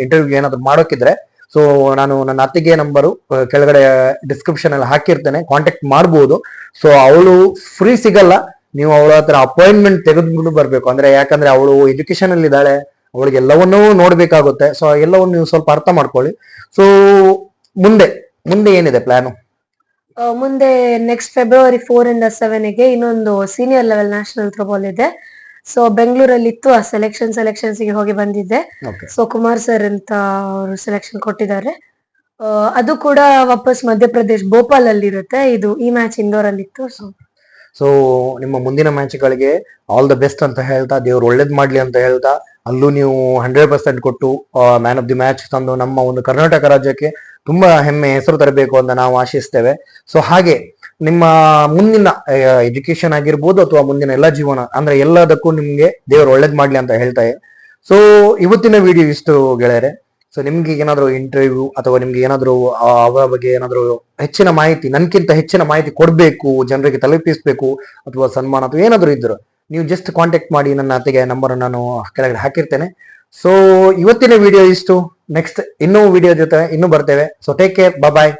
ಇಂಟರ್ವ್ಯೂ ಏನಾದ್ರು ಮಾಡೋಕಿದ್ರೆ, ಸೊ ನಾನು ನನ್ನ ಅತ್ತಿಗೆ ನಂಬರು ಕೆಳಗಡೆ ಡಿಸ್ಕ್ರಿಪ್ಷನ್ ಅಲ್ಲಿ ಹಾಕಿರ್ತೇನೆ, ಕಾಂಟ್ಯಾಕ್ಟ್ ಮಾಡ್ಬೋದು. ಸೊ ಅವಳು ಫ್ರೀ ಸಿಗಲ್ಲ, ನೀವು ಅವಳ ಹತ್ರ ಅಪಾಯಿಂಟ್ಮೆಂಟ್ ತೆಗೆದುಕೊಂಡು ಬರ್ಬೇಕು. ಯಾಕಂದ್ರೆ ಅವಳು ಎಜುಕೇಶನ್ ಅಲ್ಲಿ ಇದ್ದಾಳೆ, ಅವಳಿಗೆ ಎಲ್ಲವನ್ನೂ ನೋಡ್ಬೇಕಾಗುತ್ತೆ. ಸೊ ಎಲ್ಲವನ್ನು ನೀವು ಸ್ವಲ್ಪ ಅರ್ಥ ಮಾಡ್ಕೊಳ್ಳಿ. ಸೊ ಮುಂದೆ ಏನಿದೆ ಪ್ಲಾನು? ಮುಂದೆ ನೆಕ್ಸ್ಟ್ February 4 ಇಂದ 7 ಗೆ ಇನ್ನೊಂದು ಸೀನಿಯರ್ ಲೆವೆಲ್ ನ್ಯಾಷನಲ್ ಥ್ರೋಬಾಲ್ ಇದೆ. ಸೊ ಬೆಂಗಳೂರಲ್ಲಿ ಇತ್ತು, ಆ ಸೆಲೆಕ್ಷನ್ಸ್ ಗೆ ಹೋಗಿ ಬಂದಿದ್ದೆ. ಸೊ ಕುಮಾರ್ ಸರ್ ಅಂತ ಅವರು ಸೆಲೆಕ್ಷನ್ ಕೊಟ್ಟಿದ್ದಾರೆ. ಅದು ಕೂಡ ವಾಪಸ್ ಮಧ್ಯಪ್ರದೇಶ್ ಭೋಪಾಲ್ ಅಲ್ಲಿ ಇರುತ್ತೆ. ಈ ಮ್ಯಾಚ್ ಇಂದೋರ್ ಅಲ್ಲಿ ಇತ್ತು. ಸೊ ನಿಮ್ಮ ಮುಂದಿನ ಮ್ಯಾಚ್ಗಳಿಗೆ ಆಲ್ ದ ಬೆಸ್ಟ್ ಅಂತ ಹೇಳ್ತಾ, ದೇವ್ರು ಒಳ್ಳೇದ್ ಮಾಡ್ಲಿ ಅಂತ ಹೇಳ್ತಾ, ಅಲ್ಲೂ ನೀವು 100% ಕೊಟ್ಟು ಮ್ಯಾನ್ ಆಫ್ ದಿ ಮ್ಯಾಚ್ ತಂದು ನಮ್ಮ ಒಂದು ಕರ್ನಾಟಕ ರಾಜ್ಯಕ್ಕೆ ತುಂಬಾ ಹೆಸರು ತರಬೇಕು ಅಂತ ನಾವು ಆಶಿಸ್ತೇವೆ. ಸೊ ಹಾಗೆ ನಿಮ್ಮ ಮುಂದಿನ ಎಜುಕೇಶನ್ ಆಗಿರ್ಬೋದು ಅಥವಾ ಮುಂದಿನ ಎಲ್ಲ ಜೀವನ ಅಂದ್ರೆ ಎಲ್ಲದಕ್ಕೂ ನಿಮ್ಗೆ ದೇವರು ಒಳ್ಳೇದ್ ಮಾಡ್ಲಿ ಅಂತ ಹೇಳ್ತಾ. ಸೊ ಇವತ್ತಿನ ವಿಡಿಯೋ ಇಷ್ಟು ಗೆಳೆಯರೆ. ಸೊ ನಿಮ್ಗೆ ಏನಾದ್ರು ಇಂಟರ್ವ್ಯೂ ಅಥವಾ ನಿಮ್ಗೆ ಏನಾದ್ರು ಅವರ ಬಗ್ಗೆ ಏನಾದ್ರು ಹೆಚ್ಚಿನ ಮಾಹಿತಿ, ನನ್ಕಿಂತ ಹೆಚ್ಚಿನ ಮಾಹಿತಿ ಕೊಡ್ಬೇಕು, ಜನರಿಗೆ ತಲುಪಿಸ್ಬೇಕು, ಅಥವಾ ಸನ್ಮಾನ ಅಥವಾ ಏನಾದ್ರು ಇದ್ರು ನೀವು ಜಸ್ಟ್ ಕಾಂಟ್ಯಾಕ್ಟ್ ಮಾಡಿ. ನನ್ನ ಅತ್ತಿಗೆ ನಂಬರ್ ನಾನು ಕೆಳಗಡೆ ಹಾಕಿರ್ತೇನೆ. ಸೊ ಇವತ್ತಿನ ವಿಡಿಯೋ ಇಷ್ಟು. ನೆಕ್ಸ್ಟ್ ಇನ್ನೂ ವಿಡಿಯೋ ಜೊತೆ ಇನ್ನೂ ಬರ್ತೇವೆ. ಸೊ ಟೇಕ್ ಕೇರ್, ಬಾಯ್.